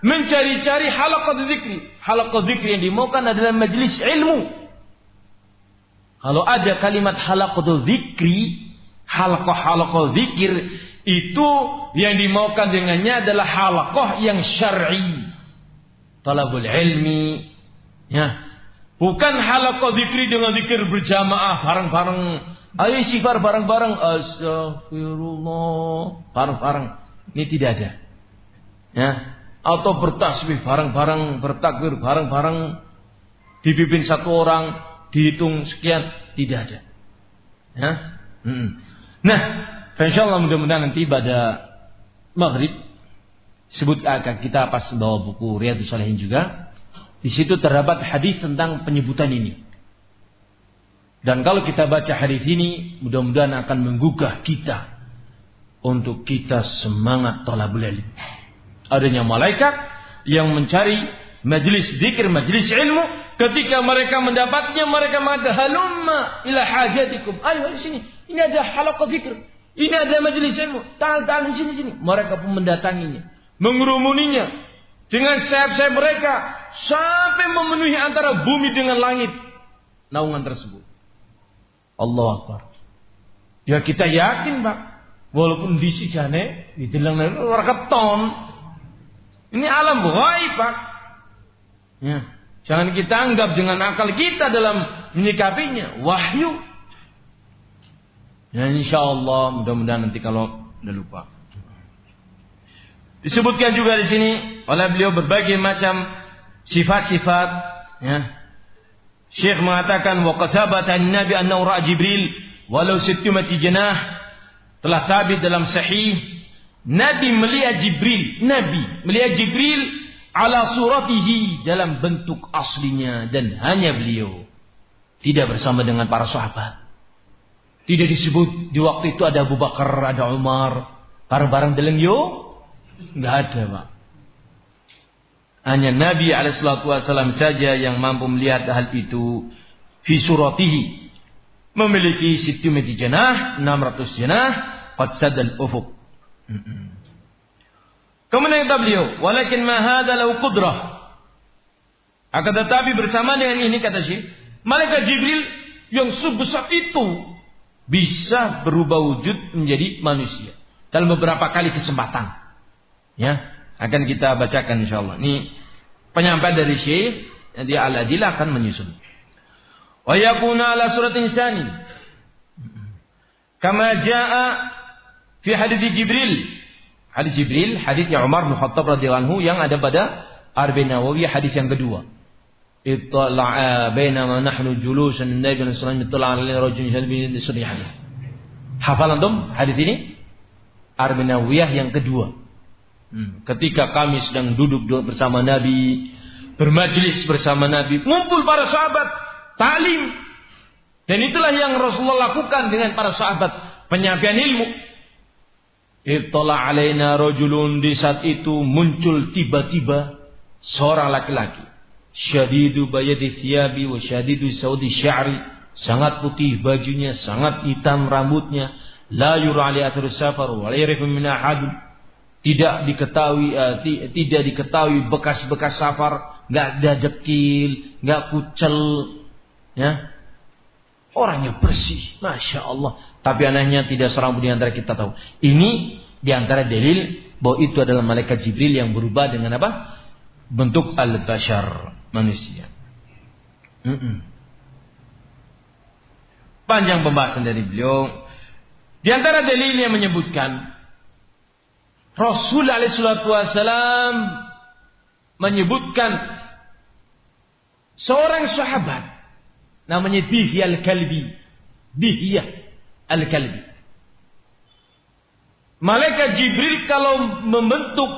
mencari-cari halaqat dzikri. Halaqat dzikri yang dimaukan adalah majelis ilmu. Kalau ada kalimat halaqatu dzikri, halaqah zikir, itu yang dimaukan dengannya adalah halaqah yang syar'i. Talabul ilmi, ya. Bukan halaqah zikri dengan zikir berjamaah bareng-bareng. Ayo istighfar bareng-bareng, astagfirullah bareng-bareng. Ini tidak ada. Ya. Atau bertasbih bareng-bareng, bertakbir bareng-bareng, dipimpin satu orang, dihitung sekian, tidak ada. Ya? Nah, insyaallah mudah-mudahan nanti pada maghrib sebut akan kita pas bawa buku Riyadhus Shalihin juga. Di situ terdapat hadis tentang penyebutan ini. Dan kalau kita baca hadis ini, mudah-mudahan akan menggugah kita untuk kita semangat thalabul ilm. Adanya malaikat yang mencari majlis zikir, majlis ilmu. Ketika mereka mendapatnya, mereka mengatakan, halumma ila hajatikum. Ayo di sini. Ini ada halaqah zikir. Ini ada majlis ilmu. Ta'al di sini. Mereka pun mendatanginya, mengerumuninya dengan sayap-sayap mereka sampai memenuhi antara bumi dengan langit. Naungan tersebut. Allahu Akbar. Ya kita yakin, Pak. Walaupun di sijane, di telang warketon. Ini alam ghaib, Pak. Ya. Jangan kita anggap dengan akal kita dalam menyikapinya. Wahyu. Ya insyaallah mudah-mudahan nanti kalau udah lupa. Disebutkan juga di sini oleh beliau berbagai macam sifat-sifat. Ya. Syekh mengatakan wa qatabata an-nabi annahu ra'a Jibril walau sittumati janah. Telah sabit dalam sahih Nabi melihat Jibril ala suratihi, dalam bentuk aslinya, dan hanya beliau, tidak bersama dengan para sahabat. Tidak disebut di waktu itu ada Abu Bakar, ada Umar bareng-bareng dalam yo, enggak ada, Pak. Hanya Nabi SAW saja yang mampu melihat hal itu. Fi suratihi. Memiliki 600 janah, 600 janah. Qad sadal ufuq. Kemudian kata beliau, walakin ma hadza lau qudrah. Akan tetapi bersama dengan ini kata Syekh, malaikat Jibril yang sebesar itu bisa berubah wujud menjadi manusia dalam beberapa kali kesempatan. Ya, akan kita bacakan insyaallah. Ini penyampaian dari Syekh, nanti Al-Adillah akan menyusun. Wa yakuna ala surat insani. Kama jaa fi hadits Jibril. Hadis Jibril, hadis yang Umar bin Khattab radhiyallahu anhu yang ada pada Arba'in Nawawi, hadis yang kedua. Ittala'a bainama nahnu julusan Nabi sallallahu alaihi wasallam ittala'a ala rajulin syadidin sudhi hadis. Hafal antum hadis ini? Arba'in Nawawiyah yang kedua. Ketika kami sedang duduk bersama Nabi, bermajlis bersama Nabi, ngumpul para sahabat, ta'lim. Dan itulah yang Rasulullah lakukan dengan para sahabat, penyampaian ilmu. Ittala alaina rajulun, di saat itu muncul tiba-tiba seorang laki-laki. Syadidu bayadi thiyabi wa syadidu saudi sya'ri. Sangat putih bajunya, sangat hitam rambutnya. La yura ali athar safar wa la yarifu min ahad. Tidak diketahui bekas-bekas safar, enggak ada dekil, enggak kucel, ya. Orangnya bersih, Masya Allah. Tapi anehnya tidak seorang pun di antara kita tahu. Ini di antara dalil bahwa itu adalah malaikat Jibril yang berubah dengan apa? Bentuk al-bashar, manusia. Panjang pembahasan dari beliau. Di antara dalil yang menyebutkan Rasul alaihi salatu wasallam menyebutkan seorang sahabat namanya Dihya al-Kalbi. Dihya al-Kalbi. Malaikat Jibril kalau membentuk,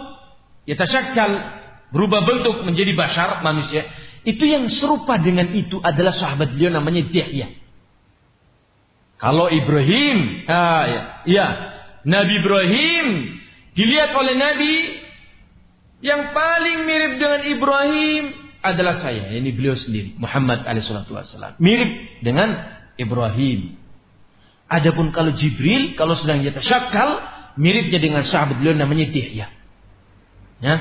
yatasyakkal, berubah bentuk menjadi bashar, manusia, itu yang serupa dengan itu adalah sahabat beliau namanya Dihya. Kalau Ibrahim, Nabi Ibrahim dilihat oleh Nabi, yang paling mirip dengan Ibrahim adalah saya, ini beliau sendiri, Muhammad alaihissalam, mirip dengan Ibrahim. Adapun kalau Jibril, kalau sedang yatasyakkal, miripnya dengan sahabat beliau namanya Dihya. Ya,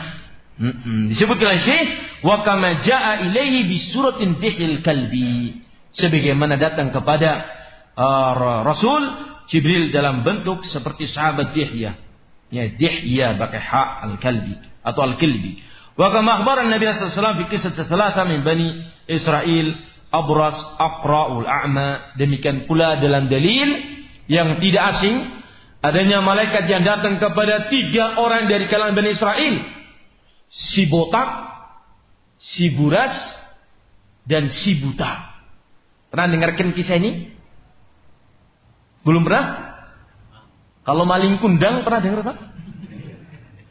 disebutkan oleh Syekh, wa kama jaa ilaihi bi suratin Dihyal Kalbi, sebagaimana datang kepada Rasul Jibril dalam bentuk seperti sahabat Dihya. Ya, Dihya pakai ha al-Kalbi atau al-Kalbi. Wa kama akhbara Nabi sallallahu alaihi wasallam fi qissah thalatha min Bani Israil, Abras, Aqra'ul A'ma. Demikian pula dalam dalil yang tidak asing adanya malaikat yang datang kepada 3 orang dari kalangan Bani Israel. Si botak, si buras, dan si buta. Pernah dengarkan kisah ini? Belum pernah? Kalau maling kundang pernah dengar Pak?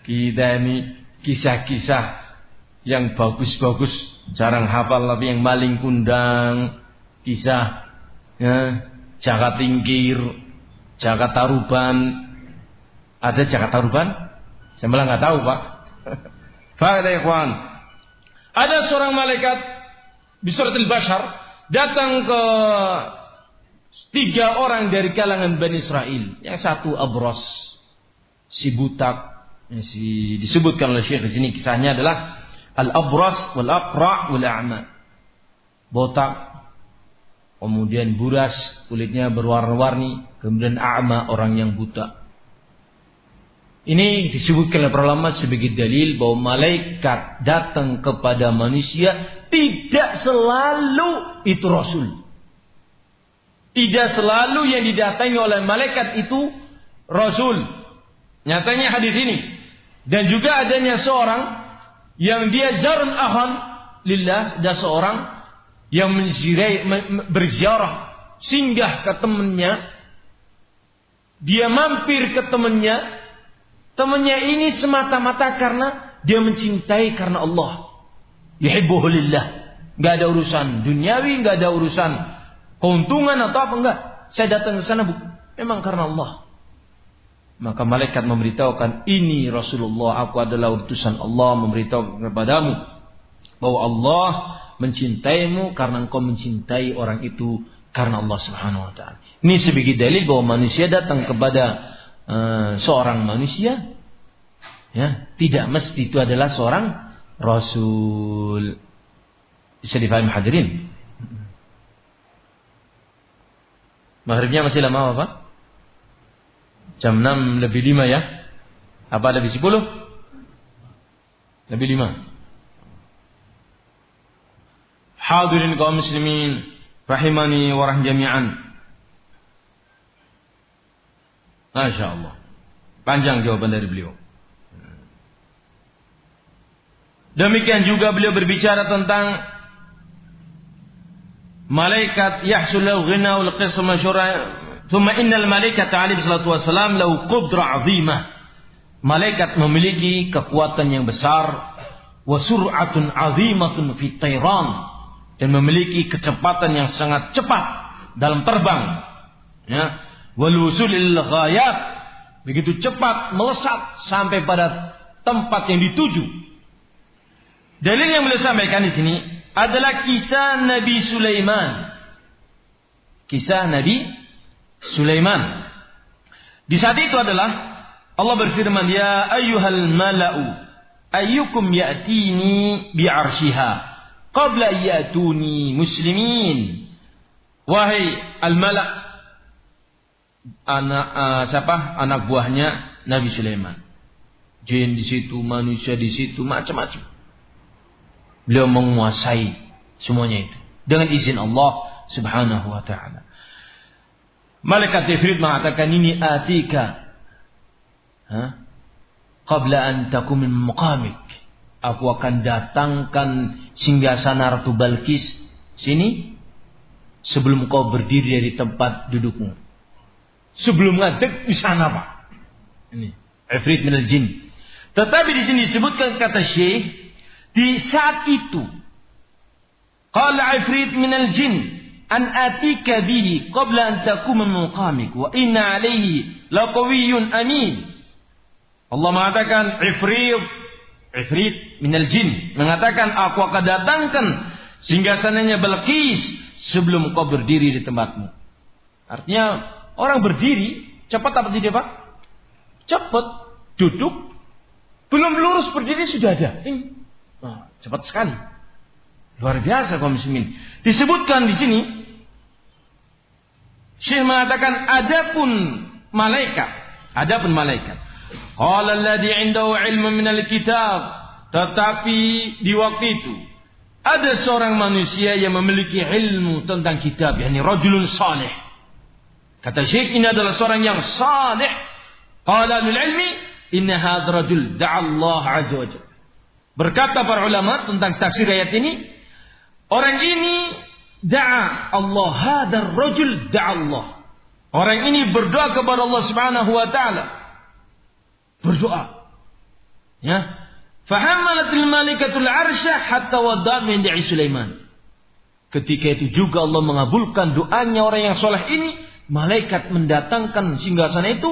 Kita ini kisah-kisah yang bagus-bagus, jarang hafal, tapi yang maling kundang, kisah Jaka Tingkir, Jaka Taruban. Ada Jaka Taruban? Saya malah nggak tahu Pak. Faedah ikhwan. Ada seorang malaikat bisuratil bashar datang ke 3 orang dari kalangan Bani Israel. Yang satu Abras, si butak. Disebutkan oleh Syekh di sini kisahnya adalah al-abras wal aqra' wal a'ma. Botak, kemudian buras, kulitnya berwarna-warni, kemudian a'ma, orang yang buta. Ini disebutkan oleh para ulama sebagai dalil bahwa malaikat datang kepada manusia tidak selalu itu rasul. Tidak selalu yang didatangi oleh malaikat itu rasul. Nyatanya hadis ini. Dan juga adanya seorang yang dia zarun ahan lillah, ada seorang yang berziarah, singgah ke temannya. Dia mampir ke temannya. Temannya ini semata-mata karena dia mencintai karena Allah. Yuhibbuhu lillah. Gak ada urusan duniawi, gak ada urusan keuntungan atau apa, enggak. Saya datang ke sana memang karena Allah. maka malaikat memberitahukan, ini Rasulullah, aku adalah utusan Allah memberitahu kepadamu bahwa Allah mencintaimu karena engkau mencintai orang itu karena Allah Subhanahu wa taala. Ini sebagai dalil bahwa manusia datang kepada seorang manusia, ya, tidak mesti itu adalah seorang rasul. Bisa difahami hadirin? Maghribnya masih lama apa? Jam 6 lebih 5 ya? Apa lebih 10? Lebih 5. Hadirin kaum muslimin rahimani wa rahim jami'an. Masya Allah. Panjang jawaban dari beliau. Demikian juga beliau berbicara tentang malaikat yahsul lahu ghina wal qisma syura. Thumma innal malaikat alaihi salatu wassalam lahu qudra 'azimah. Malaikat memiliki kekuatan yang besar, wa sur'atun 'azimatun fi tayran, dan memiliki kecepatan yang sangat cepat dalam terbang. Ya. Wal wusul il ghayat, begitu cepat melesat sampai pada tempat yang dituju. Dalil yang beliau sampaikan di sini adalah kisah Nabi Sulaiman. Kisah Nabi Sulaiman. Di saat itu adalah Allah berfirman, ya ayyuhal mala'u ayyukum ya'tini bi'arshiha qabla ya'tuni muslimin. Wahai al-mala', anak buahnya Nabi Sulaiman. Jin di situ, manusia di situ, macam-macam. Beliau menguasai semuanya itu dengan izin Allah Subhanahu wa taala. Malaikat Jibril mengatakan, ini atika qabla an takum min muqamik. Aku akan datangkan singgasana Ratu Balkis sini sebelum kau berdiri dari tempat dudukmu. Sebelum ngadeg di sana, Pak. Ini Ifrit minal jin. Tetapi di sini disebutkan kata Syekh, di saat itu qala Ifrit minal jin an atika bihi qabla an taquma min maqamik wa inna alayhi laqawiyyun amin. Allah mengatakan Ifrit minal jin mengatakan, aku akan datangkan singgasananya Balqis sebelum kau berdiri di tempatmu. Artinya orang berdiri cepat apa tidak, Pak? Cepat. Duduk belum lurus berdiri sudah ada. Cepat sekali. Luar biasa kaum muslimin. Disebutkan di sini Syekh mengatakan adapun malaikat. Qala alladhi 'indahu 'ilmun minal kitab. Tetapi di waktu itu ada seorang manusia yang memiliki ilmu tentang kitab, yakni rajulun salih. Kata Syekh, ini adalah seorang yang salih. Qala lil ilmi inna hadzal rajul da'a Allah azza wajalla. Berkata para ulama tentang tafsir ayat ini, orang ini da'a Allah, hadzal rajul da'a Allah. Orang ini berdoa kepada Allah Subhanahu wa taala. Berdoa. Ya. Fahamalatil malaikatul arsy hatta wada'a min da'i Sulaiman. Ketika itu juga Allah mengabulkan doanya orang yang saleh ini. Malaikat mendatangkan singgasana itu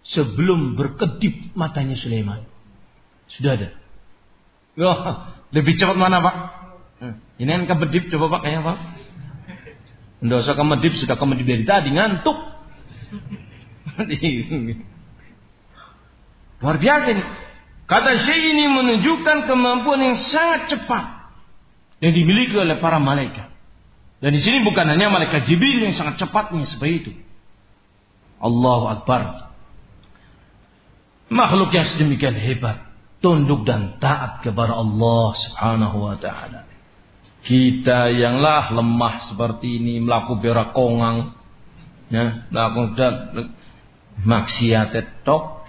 sebelum berkedip matanya Sulaiman. Sudah ada. Oh, lebih cepat mana, Pak? Ini kan kemedip, coba Pak, kayaknya Pak. Tidak usah kemedip, sudah kemedip dari tadi, ngantuk. Luar biasa ini. Kata Syekh ini menunjukkan kemampuan yang sangat cepat yang dimiliki oleh para malaikat. Dan di sini bukan hanya malaikat Jibril yang sangat cepatnya seperti itu. Allahu Akbar. Makhluk yang sedemikian hebat, tunduk dan taat kepada Allah Subhanahu wa taala. Kita yang lemah seperti ini, melakukan berakongang, ya, melakukan maksiat tok.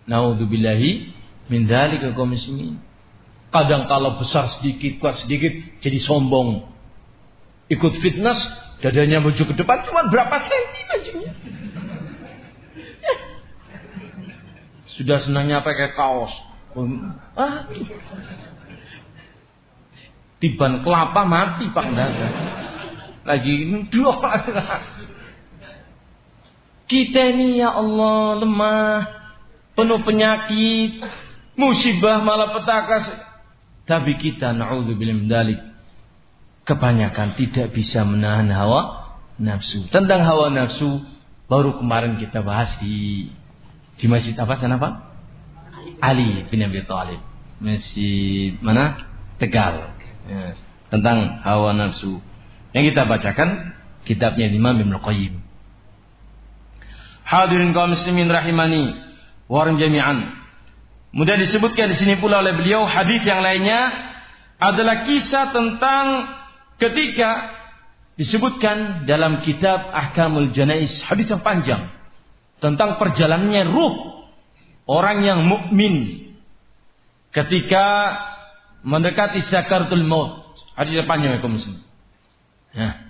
Naudzubillahi min dzalika kaum muslimin. Kadang kalau besar sedikit, kuat sedikit jadi sombong. Ikut fitness, dadanya maju ke depan cuma berapa senti bajunya. Sudah senangnya pakai kaos. Tiban kelapa mati Pak Ndasa. Lagi dua. Kita ini ya Allah lemah, penuh penyakit, musibah malapetaka. Tapi kita na'udzubillah min dzalik, kebanyakan tidak bisa menahan hawa nafsu. Tentang hawa nafsu baru kemarin kita bahas di masjid apa sana Pak? Ali bin Abi Thalib. Masjid mana? Tegal. Ya, tentang hawa nafsu. Yang kita bacakan kitabnya Imam Ibnu Qayyim. Hadirin kaum muslimin rahimani wa jami'an. Mudah disebutkan di sini pula oleh beliau hadis yang lainnya adalah kisah tentang ketika disebutkan dalam kitab Ahkamul Janais, hadis yang panjang tentang perjalanannya ruh orang yang mukmin ketika mendekati sakaratul maut. Hadis yang panjang ya kaum muslimin. Ya.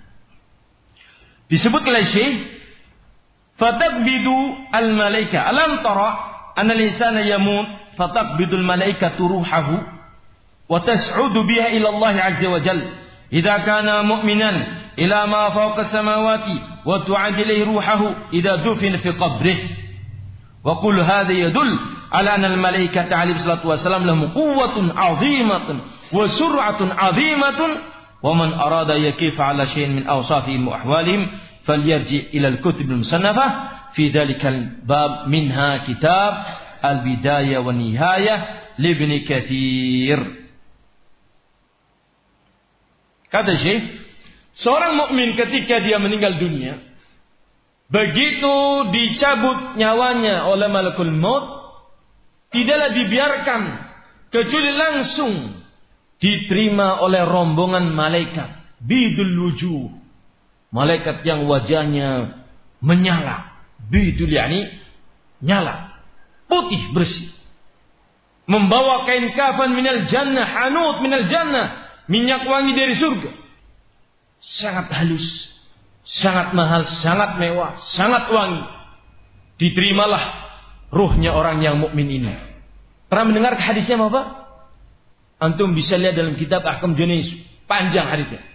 Disebut oleh Syekh fatabbidu al-malaika alam tara anna al-insana yamut fatabbidu al-malaikatu ruhahu wa tas'udu biha ila Allah azza wa jalla idza kana mu'minan ila ma fawqa samawati wa tu'ad ilayhi ruhahu idza dufina fi qabrihi wa qul hadha yadul ala anna al-malaikata alaihi salatu wasalam lahum quwwatun 'azimatun wa sur'atun 'azimatun wa man arada yakifa ala shay'in min awsafihim wa ahwalihim فليرجع إلى الكتب المصنفة في ذلك الباب منها كتاب البداية والنهاية لابن كثير. Kata Syekh, seorang mukmin ketika dia meninggal dunia, begitu dicabut nyawanya oleh malakul maut, tidaklah dibiarkan kecuali langsung diterima oleh rombongan malaikat bidul wujuh. Malaikat yang wajahnya menyala, bidul yani nyala, putih bersih, membawa kain kafan minal jannah, hanut minal jannah, minyak wangi dari surga, sangat halus, sangat mahal, sangat mewah, sangat wangi. Diterimalah ruhnya orang yang mukmin ini. Pernah mendengar hadisnya apa? Antum bisa lihat dalam kitab Ahkam Janais, panjang hadisnya.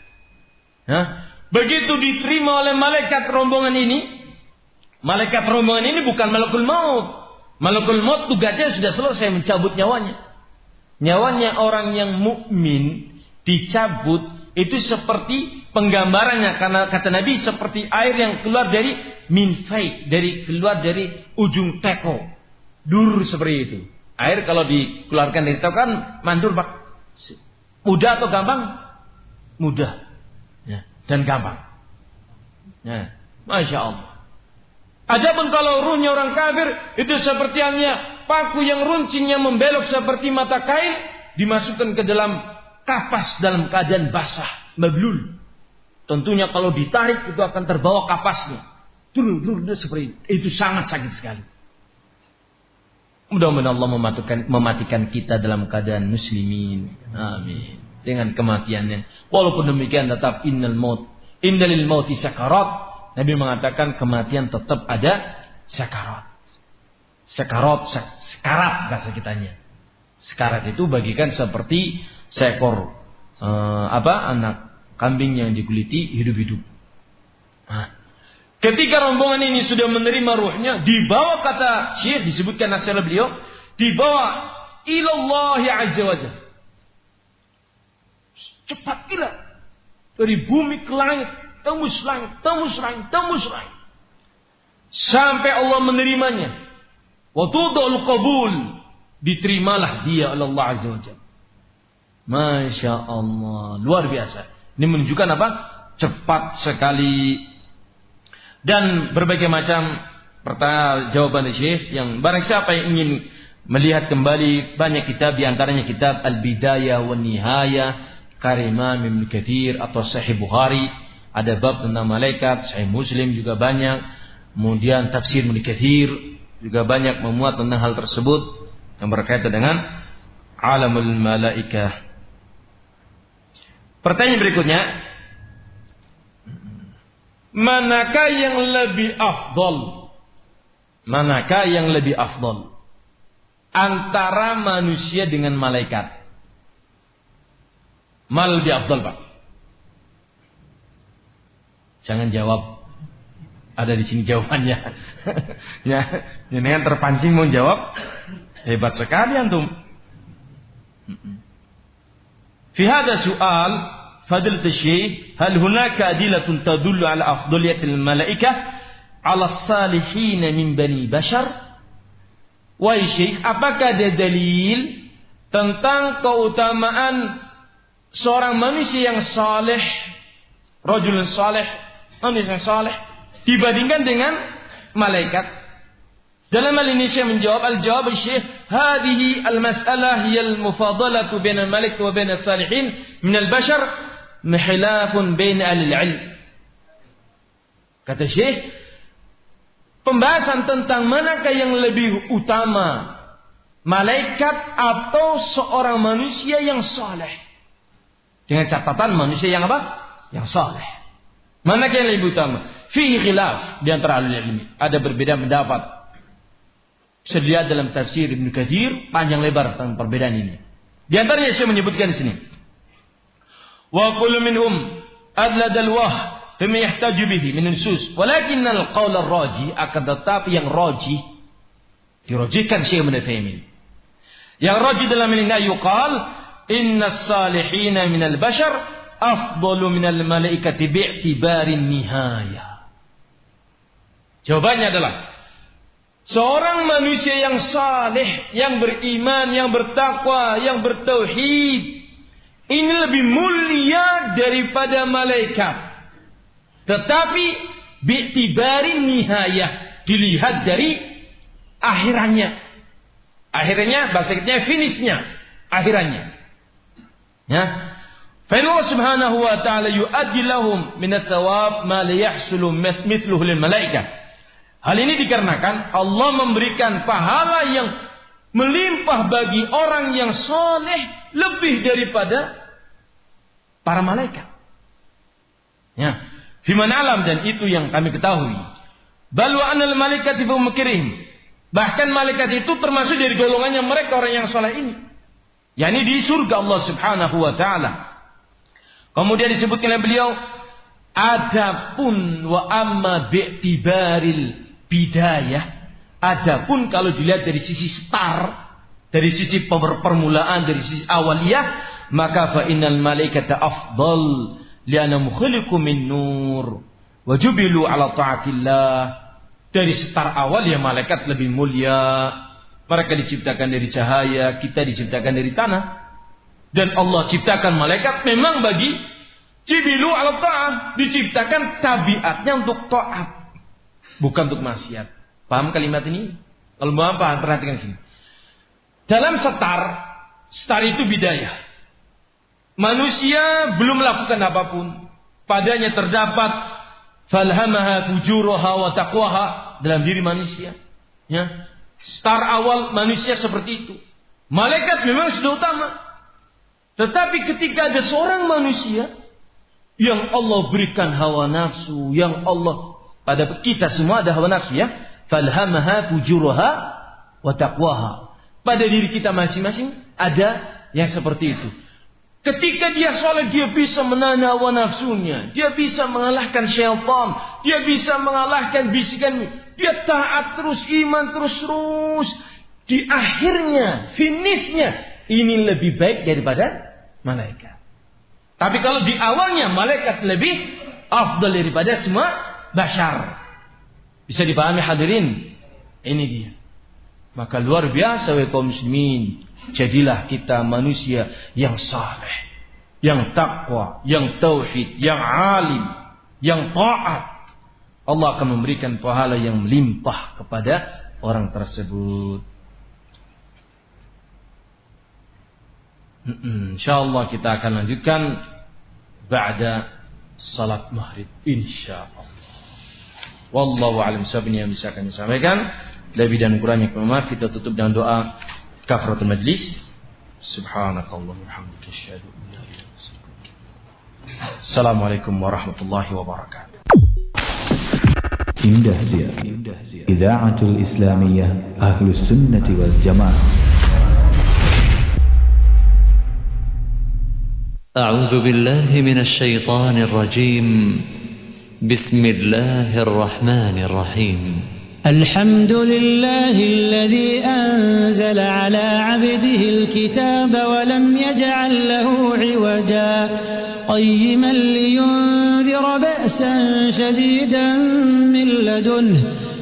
Hah? Begitu diterima oleh malaikat rombongan ini bukan malakul maut. Malakul maut tugasnya sudah selesai mencabut nyawanya. Nyawanya orang yang mukmin dicabut itu seperti penggambarannya, karena kata Nabi seperti air yang keluar dari minfai, keluar dari ujung teko. Dur seperti itu. Air kalau dikeluarkan dari teko kan mandur Pak. Mudah atau gampang? Mudah. Ya. Dan gampang. Ya, Masya Allah. Adapun kalau ruhnya orang kafir itu seperti halnya paku yang runcingnya membelok seperti mata kain dimasukkan ke dalam kapas dalam keadaan basah, mablul. Tentunya kalau ditarik itu akan terbawa kapasnya. Seperti itu sangat sakit sekali. Mudah-mudahan Allah mematikan kita dalam keadaan muslimin. Amin. Dengan kematiannya. Walaupun demikian tetap innal lil mauti sakarat. Nabi mengatakan kematian tetap ada sakarat. Sekarat bahasa kitanya. Sekarat itu bagikan seperti seekor anak kambing yang diguliti hidup-hidup. Nah, ketika rombongan ini sudah menerima ruhnya, dibawa, kata Syekh, disebutkan nasihat beliau, dibawa ilallahi azza wa jalla. Cepat gila. Dari bumi ke langit. Tembus langit. Sampai Allah menerimanya. Wa tudul qabul. Diterimalah dia oleh Allah Azza wa Jalla. Masya Allah. Luar biasa. Ini menunjukkan apa? Cepat sekali. Dan berbagai macam pertanyaan jawaban Syekh yang barang siapa yang ingin melihat kembali banyak kitab, di antaranya kitab Al-Bidayah wa Nihayah karya Imam Ibnu Katsir atau Sahih Bukhari, ada bab tentang malaikat. Sahih Muslim juga banyak. Kemudian tafsir Ibnu Katsir juga banyak memuat tentang hal tersebut yang berkaitan dengan alamul malaikah. Pertanyaan berikutnya, manakah yang lebih afdal? Manakah yang lebih afdal antara manusia dengan malaikat? Mal lebih afdal Pak? Jangan jawab Ada di sini jawabannya. Ya, jenengan terpancing mau jawab. Hebat sekali antum. Fi hadha su'al fadilat asy-syekh, hal hunaka adilatun tadullu ala afdaliyatil malaikah ala salihin min bani bashar? Wahai syekh, apakah ada dalil tentang keutamaan seorang manusia yang saleh, rajulun saleh, manusia yang saleh dibandingkan dengan malaikat? Dalam hal ini saya menjawab, al-jawab syekh, hadhihi al-mas'alah hiya al-mufadalatu baina al-malik wa baina as-salihin min al-bashar mihilafun baina al-ilm. Kata syekh, pembahasan tentang manakah yang lebih utama, malaikat atau seorang manusia yang saleh. Dengan catatan manusia yang apa? Yang saleh. Mana yang lebih utama? Fihi khilaf di antara ahli ilmi. Ada berbeda pendapat. Bisa dilihat dalam tafsir Ibnu Katsir, panjang lebar tentang perbedaan ini. Di antaranya saya menyebutkan di sini. Wa kullu minhum adlad al-wah fima yahtaju bihi min nusus. Walakin al-qaul ar-raji, akan tetapi yang raji dirajihkan Syekh Ibnu Taimiyah. Yang raji dalam ini yuqal inna as-salihina min al-bashar afdalu minal malaikati bi'tibarin nihaya. Jawabannya adalah seorang manusia yang saleh, yang beriman, yang bertakwa, yang bertauhid, ini lebih mulia daripada malaikat. Tetapi bi'tibarin nihaya, dilihat dari akhirannya. Akhirnya bahasa kitanya finishnya, akhirannya. Ya. Allah subhanahu wa ta'ala yu'addi lahum minat thawab ma la yahsulu mithluhu lil malaikah. Hal ini dikarenakan Allah memberikan pahala yang melimpah bagi orang yang soleh lebih daripada para malaikat. Ya, fiman alam, dan itu yang kami ketahui. Bal wa anal malaikati fi mukrim. Bahkan malaikat itu termasuk dari golongannya mereka orang yang soleh ini. yakni di surga Allah Subhanahu wa taala. Kemudian disebutkan oleh beliau, adapun wa amma bi'tibaril bidayah, adapun kalau dilihat dari sisi start, dari sisi permulaan, dari sisi awaliyah, maka fa innal malaikata afdal li'anna mukhliqu min nur wa jubilu ala ta'atillah. Dari start awal ya malaikat lebih mulia. Mereka diciptakan dari cahaya, kita diciptakan dari tanah. Dan Allah ciptakan malaikat memang bagi jibilu ala ta'ah, diciptakan tabiatnya untuk taat, bukan untuk maksiat. Paham kalimat ini? Kalau mau paham, perhatikan sini. Dalam star itu bidayah. Manusia belum melakukan apapun, padanya terdapat falhamaha fujuraha wa taqwaha dalam diri manusia. Ya. Star awal manusia seperti itu. Malaikat memang sudah utama. Tetapi ketika ada seorang manusia yang Allah berikan hawa nafsu, yang Allah, pada kita semua ada hawa nafsu ya, falhamaha fujuraha wa taqwaha. Pada diri kita masing-masing ada yang seperti itu. Ketika dia soleh, dia bisa menahan hawa nafsunya, dia bisa mengalahkan syaitan, dia bisa mengalahkan bisikan, dia taat terus, iman terus. Di akhirnya, finishnya, ini lebih baik daripada malaikat. Tapi kalau di awalnya malaikat lebih afdal daripada semua bashar. Bisa dipahami hadirin? Ini dia. Maka luar biasa wahai kaum muslimin, jadilah kita manusia yang saleh, yang takwa, yang tauhid, yang alim, yang taat. Allah akan memberikan pahala yang melimpah kepada orang tersebut. InsyaAllah kita akan lanjutkan ba'da salat maghrib insyaallah. Wallahu a'lam bishawab. Yang bisa kami sampaikan, lebih dan kurangnya kami maaf. Kita tutup dengan doa kafaratul majlis. Subhanakallahumma wa bihamdika asyhadu an la ilaha illa anta. Assalamualaikum warahmatullahi wabarakatuh. Indah Zia Idha'atul Islamiyah Ahlus Sunnati wal Jamaah. أعوذ بالله من الشيطان الرجيم بسم الله الرحمن الرحيم. الحمد لله الذي أنزل على عبده الكتاب ولم يجعل له عوجا قيما لينذر بأسا شديدا من لدنه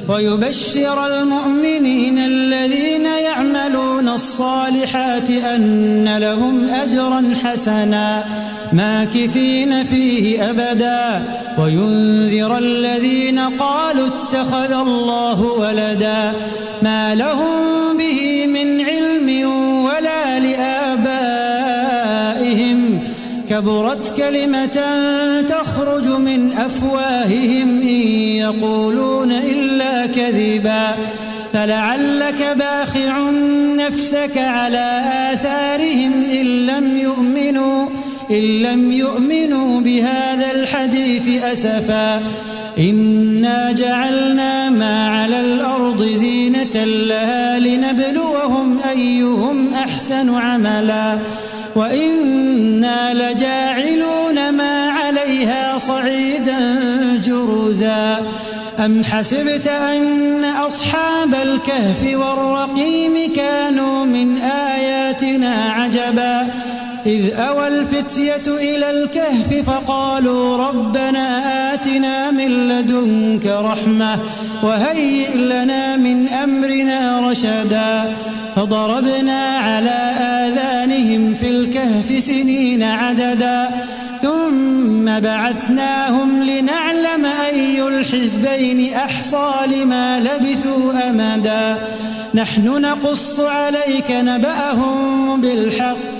ويبشر المؤمنين الذين يعملون الصالحات أن لهم أجرا حسنا ماكثين فيه أبدا وينذر الذين قالوا اتخذ الله ولدا ما لهم به من علم ولا لآبائهم كبرت كلمة تخرج من أفواههم إن يقولون إلا كذبا فلعلك باخع نفسك على آثارهم إن لم يؤمنوا بهذا الحديث أسفا إنا جعلنا ما على الأرض زينة لها لنبلوهم أيهم أحسن عملا وإنا لجاعلون ما عليها صعيدا جرزا أم حسبت أن أصحاب الكهف والرقيم كانوا من آياتنا عجبا إذ أوى الفتية إلى الكهف فقالوا ربنا آتنا من لدنك رحمة وهيئ لنا من أمرنا رشدا فضربنا على آذانهم في الكهف سنين عددا ثم بعثناهم لنعلم أي الحزبين أحصى لما لبثوا أمدا نحن نقص عليك نبأهم بالحق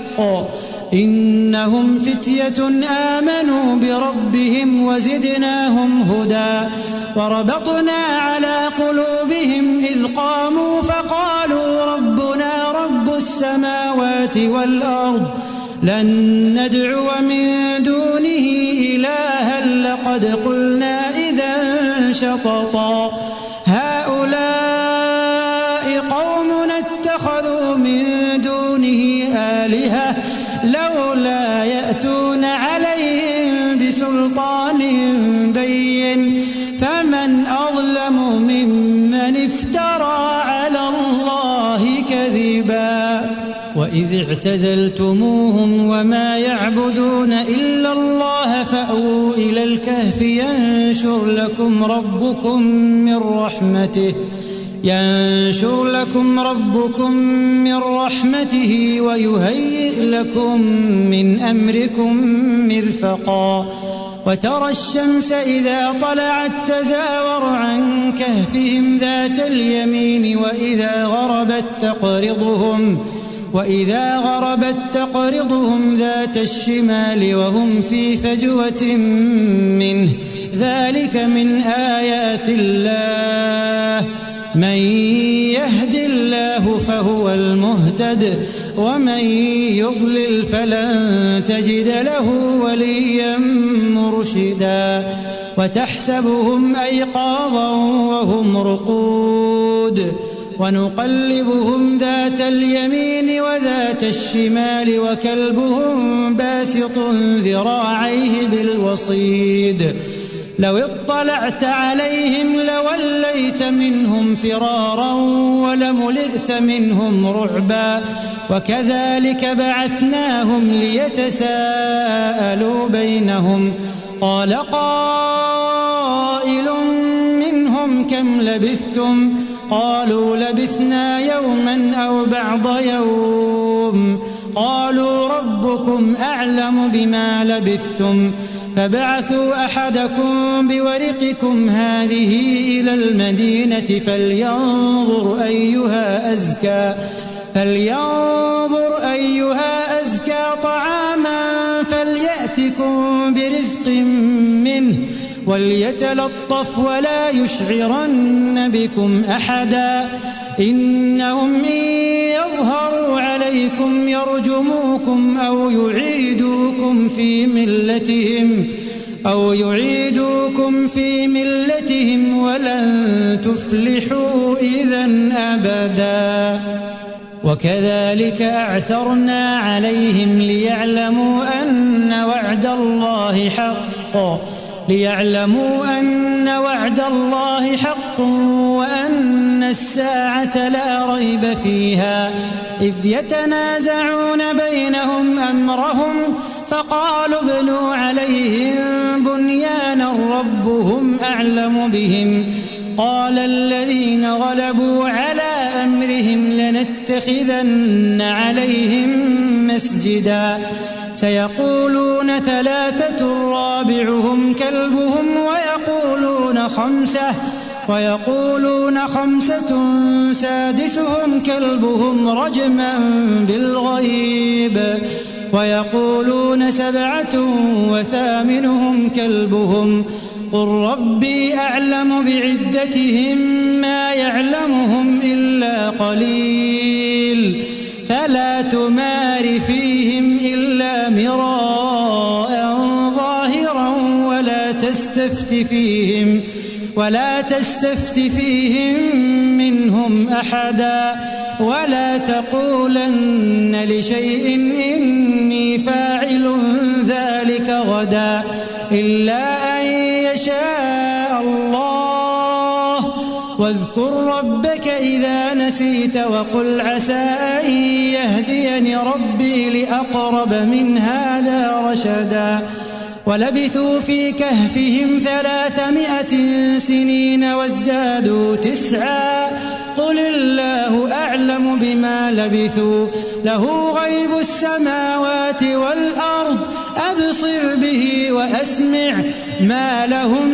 إنهم فتية آمنوا بربهم وزدناهم هدى وربطنا على قلوبهم إذ قاموا فقالوا ربنا رب السماوات والأرض لن ندعو من دونه إلها لقد قلنا إذا شططا هؤلاء قومنا اتخذوا من دونه آلهة لولا يأتون عليهم بسلطان بين فمن أظلم ممن افترى على الله كذبا وإذ اعتزلتموهم وما يعبدون إلا الله فأووا إلى الكهف ينشر لكم ربكم من رحمته ويهيئ لكم من أمركم مرفقا وترى الشمس إذا طلعت تزاور عن كهفهم ذات اليمين وإذا غربت تقرضهم ذات الشمال وهم في فجوة منه ذلك من آيات الله من يهد الله فهو المهتد ومن يضلل فلن تجد له وليا مرشدا وتحسبهم أيقاظا وهم رقود ونقلبهم ذات اليمين وذات الشمال وكلبهم باسط ذراعيه بالوصيد لو اطلعت عليهم لوليت منهم فرارا ولملئت منهم رعبا وكذلك بعثناهم ليتساءلوا بينهم قال قائل منهم كم لبثتم قالوا لبثنا يوما أو بعض يوم قالوا ربكم أعلم بما لبثتم فبعثوا أحدكم بورقكم هذه إلى المدينة فلينظر أيها أزكى طعاما فليأتكم برزق منه وليتلطف ولا يشعرن بكم أحدا إنهم إن يظهروا عليكم يرجموكم أو يعيدوكم في ملتهم ولن تفلحوا إذا أبدا وكذلك أعثرنا عليهم ليعلموا أن وعد الله حق ليعلموا أن وعد الله حق وأن الساعة لا ريب فيها إذ يتنازعون بينهم أمرهم فقالوا ابنوا عليهم بنيانا ربهم أعلم بهم قال الذين غلبوا على أمرهم لنتخذن عليهم مسجدا سيقولون ثلاثة رابعهم كلبهم ويقولون خمسة سادسهم كلبهم رجما بالغيب ويقولون 7 وثامنهم كلبهم قل ربي أعلم بعدتهم ما يعلمهم إلا قليل فلا تمار فيهم إلا مراء ظاهرا ولا تستفت فيهم منهم أحدا ولا تقولن لشيء إني فاعل ذلك غدا إلا أن يشاء الله واذكر ربك إذا نسيت وقل عسى أن يهديني ربي لأقرب من هذا رشدا ولبثوا في كهفهم 300 سنين وازدادوا 9 قل الله أعلم بما لبثوا له غيب السماوات والأرض أبصر به وأسمع ما لهم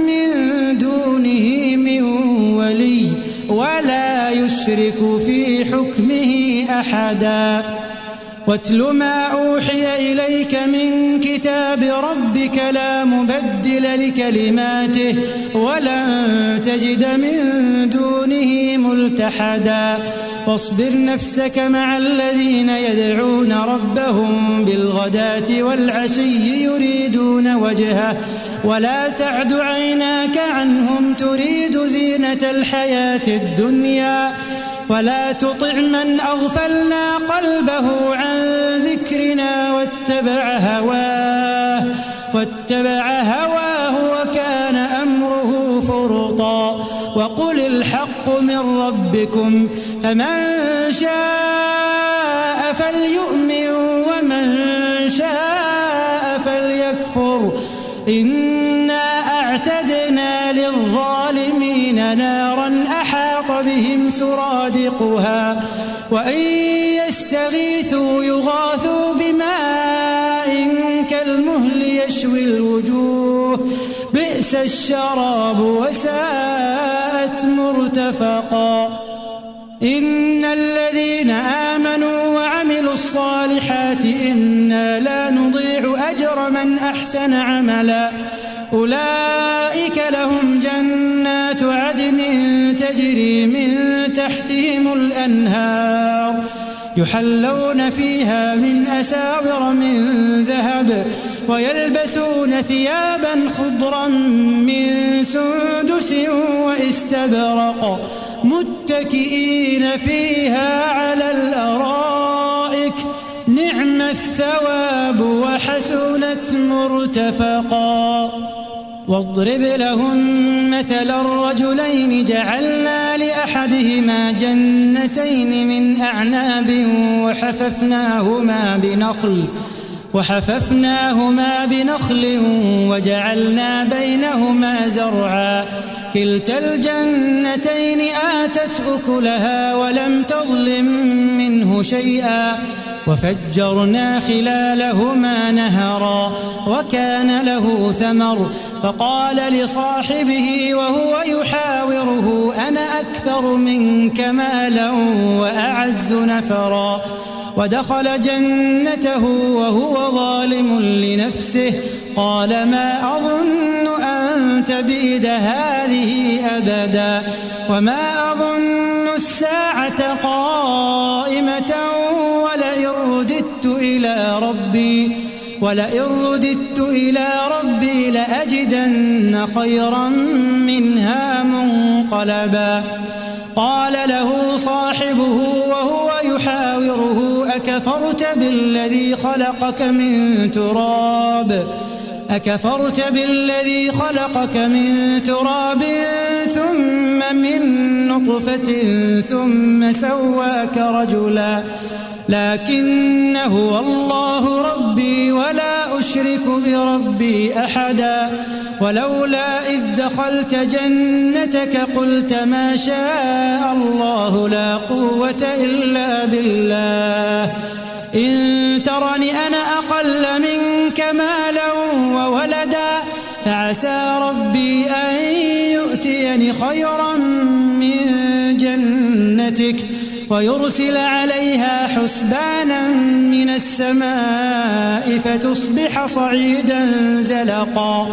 من دونه من ولي ولا يشرك في حكمه أحدا واتل ما أوحي إليك من كتاب ربك لا مبدل لكلماته ولن تجد من دونه ملتحدا واصبر نفسك مع الذين يدعون ربهم بالغداة والعشي يريدون وجهه ولا تعد عيناك عنهم تريد زينة الحياة الدنيا ولا تطع من أغفلنا قلبه عن ذكرنا واتبع هواه وكان أمره فرطا وقل الحق من ربكم فمن شاء فليؤمن ومن شاء فليكفر إنا أعتدنا للظالمين نارا أحاط بهم سرادقها وإن يستغيثوا يغاثوا بماء كالمهل يشوي الوجوه بئس الشراب وساءت مرتفقا إن الذين آمنوا وعملوا الصالحات إنا لا نضيع أجر من أحسن عملا أولئك لهم جنات عدن تجري من تحتهم الأنهار يحلون فيها من أساور من ذهب ويلبسون ثيابا خضرا من سندس واستبرق متكئين فيها على الأرائك نعم الثواب وحسنت مرتفقا واضرب لهم مثل الرجلين جعلنا لأحدهما جنتين من أعناب وحففناهما بنخل وجعلنا بينهما زرعا كلتا الجنتين آتت أكلها ولم تظلم منه شيئا وفجرنا خلالهما نهرا وكان له ثمر فقال لصاحبه وهو يحاوره أنا أكثر منك مالا وأعز نفرا ودخل جنته وهو ظالم لنفسه قال ما أظن أن تبيد هذه أبدا وما أظن الساعة قائمة ولئن رددت إلى ربي لأجدن خيرا منها منقلبا قال له صاحبه وهو يحاوره أكفرت بالذي خلقك من تراب أكفرت بالذي خلقك من تراب ثم من نطفة ثم سواك رجلا لكن هو الله ربي ولا أشرك بربي أحدا ولولا إذ دخلت جنتك قلت ما شاء الله لا قوة إلا بالله إن ترني أنا أقل منك مالا وولدا فعسى ربي أن يؤتيني خيرا من جنتك ويرسل عليها حسبانا من السماء فتصبح صعيدا زلقا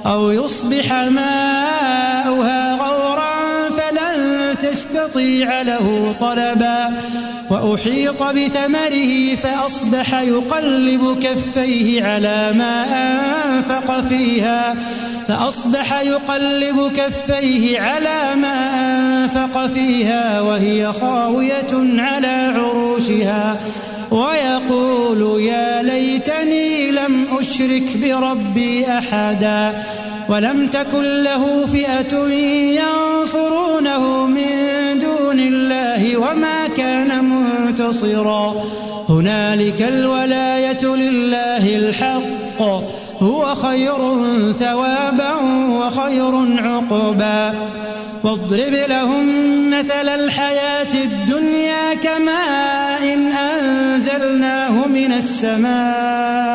أو يصبح ماؤها غورا فلن تستطيع له طلبا وأحيط بثمره فأصبح يقلب كفيه على ما أنفق فيها وهي خاوية على عروشها ويقول يا ليتني لم أشرك بربي أحدا ولم تكن له فئة ينصرونه من دون الله وما كان منتصرا هنالك الولاية لله الحق هو خير ثوابا وخير عقبا واضرب لهم مثل الحياة الدنيا كماء أنزلناه من السماء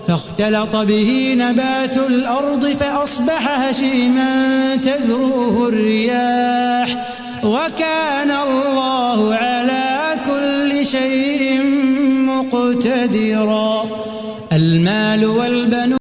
فاختلط به نبات الأرض فأصبح هشيما تذروه الرياح وكان الله على كل شيء مقتدرا المال والبنون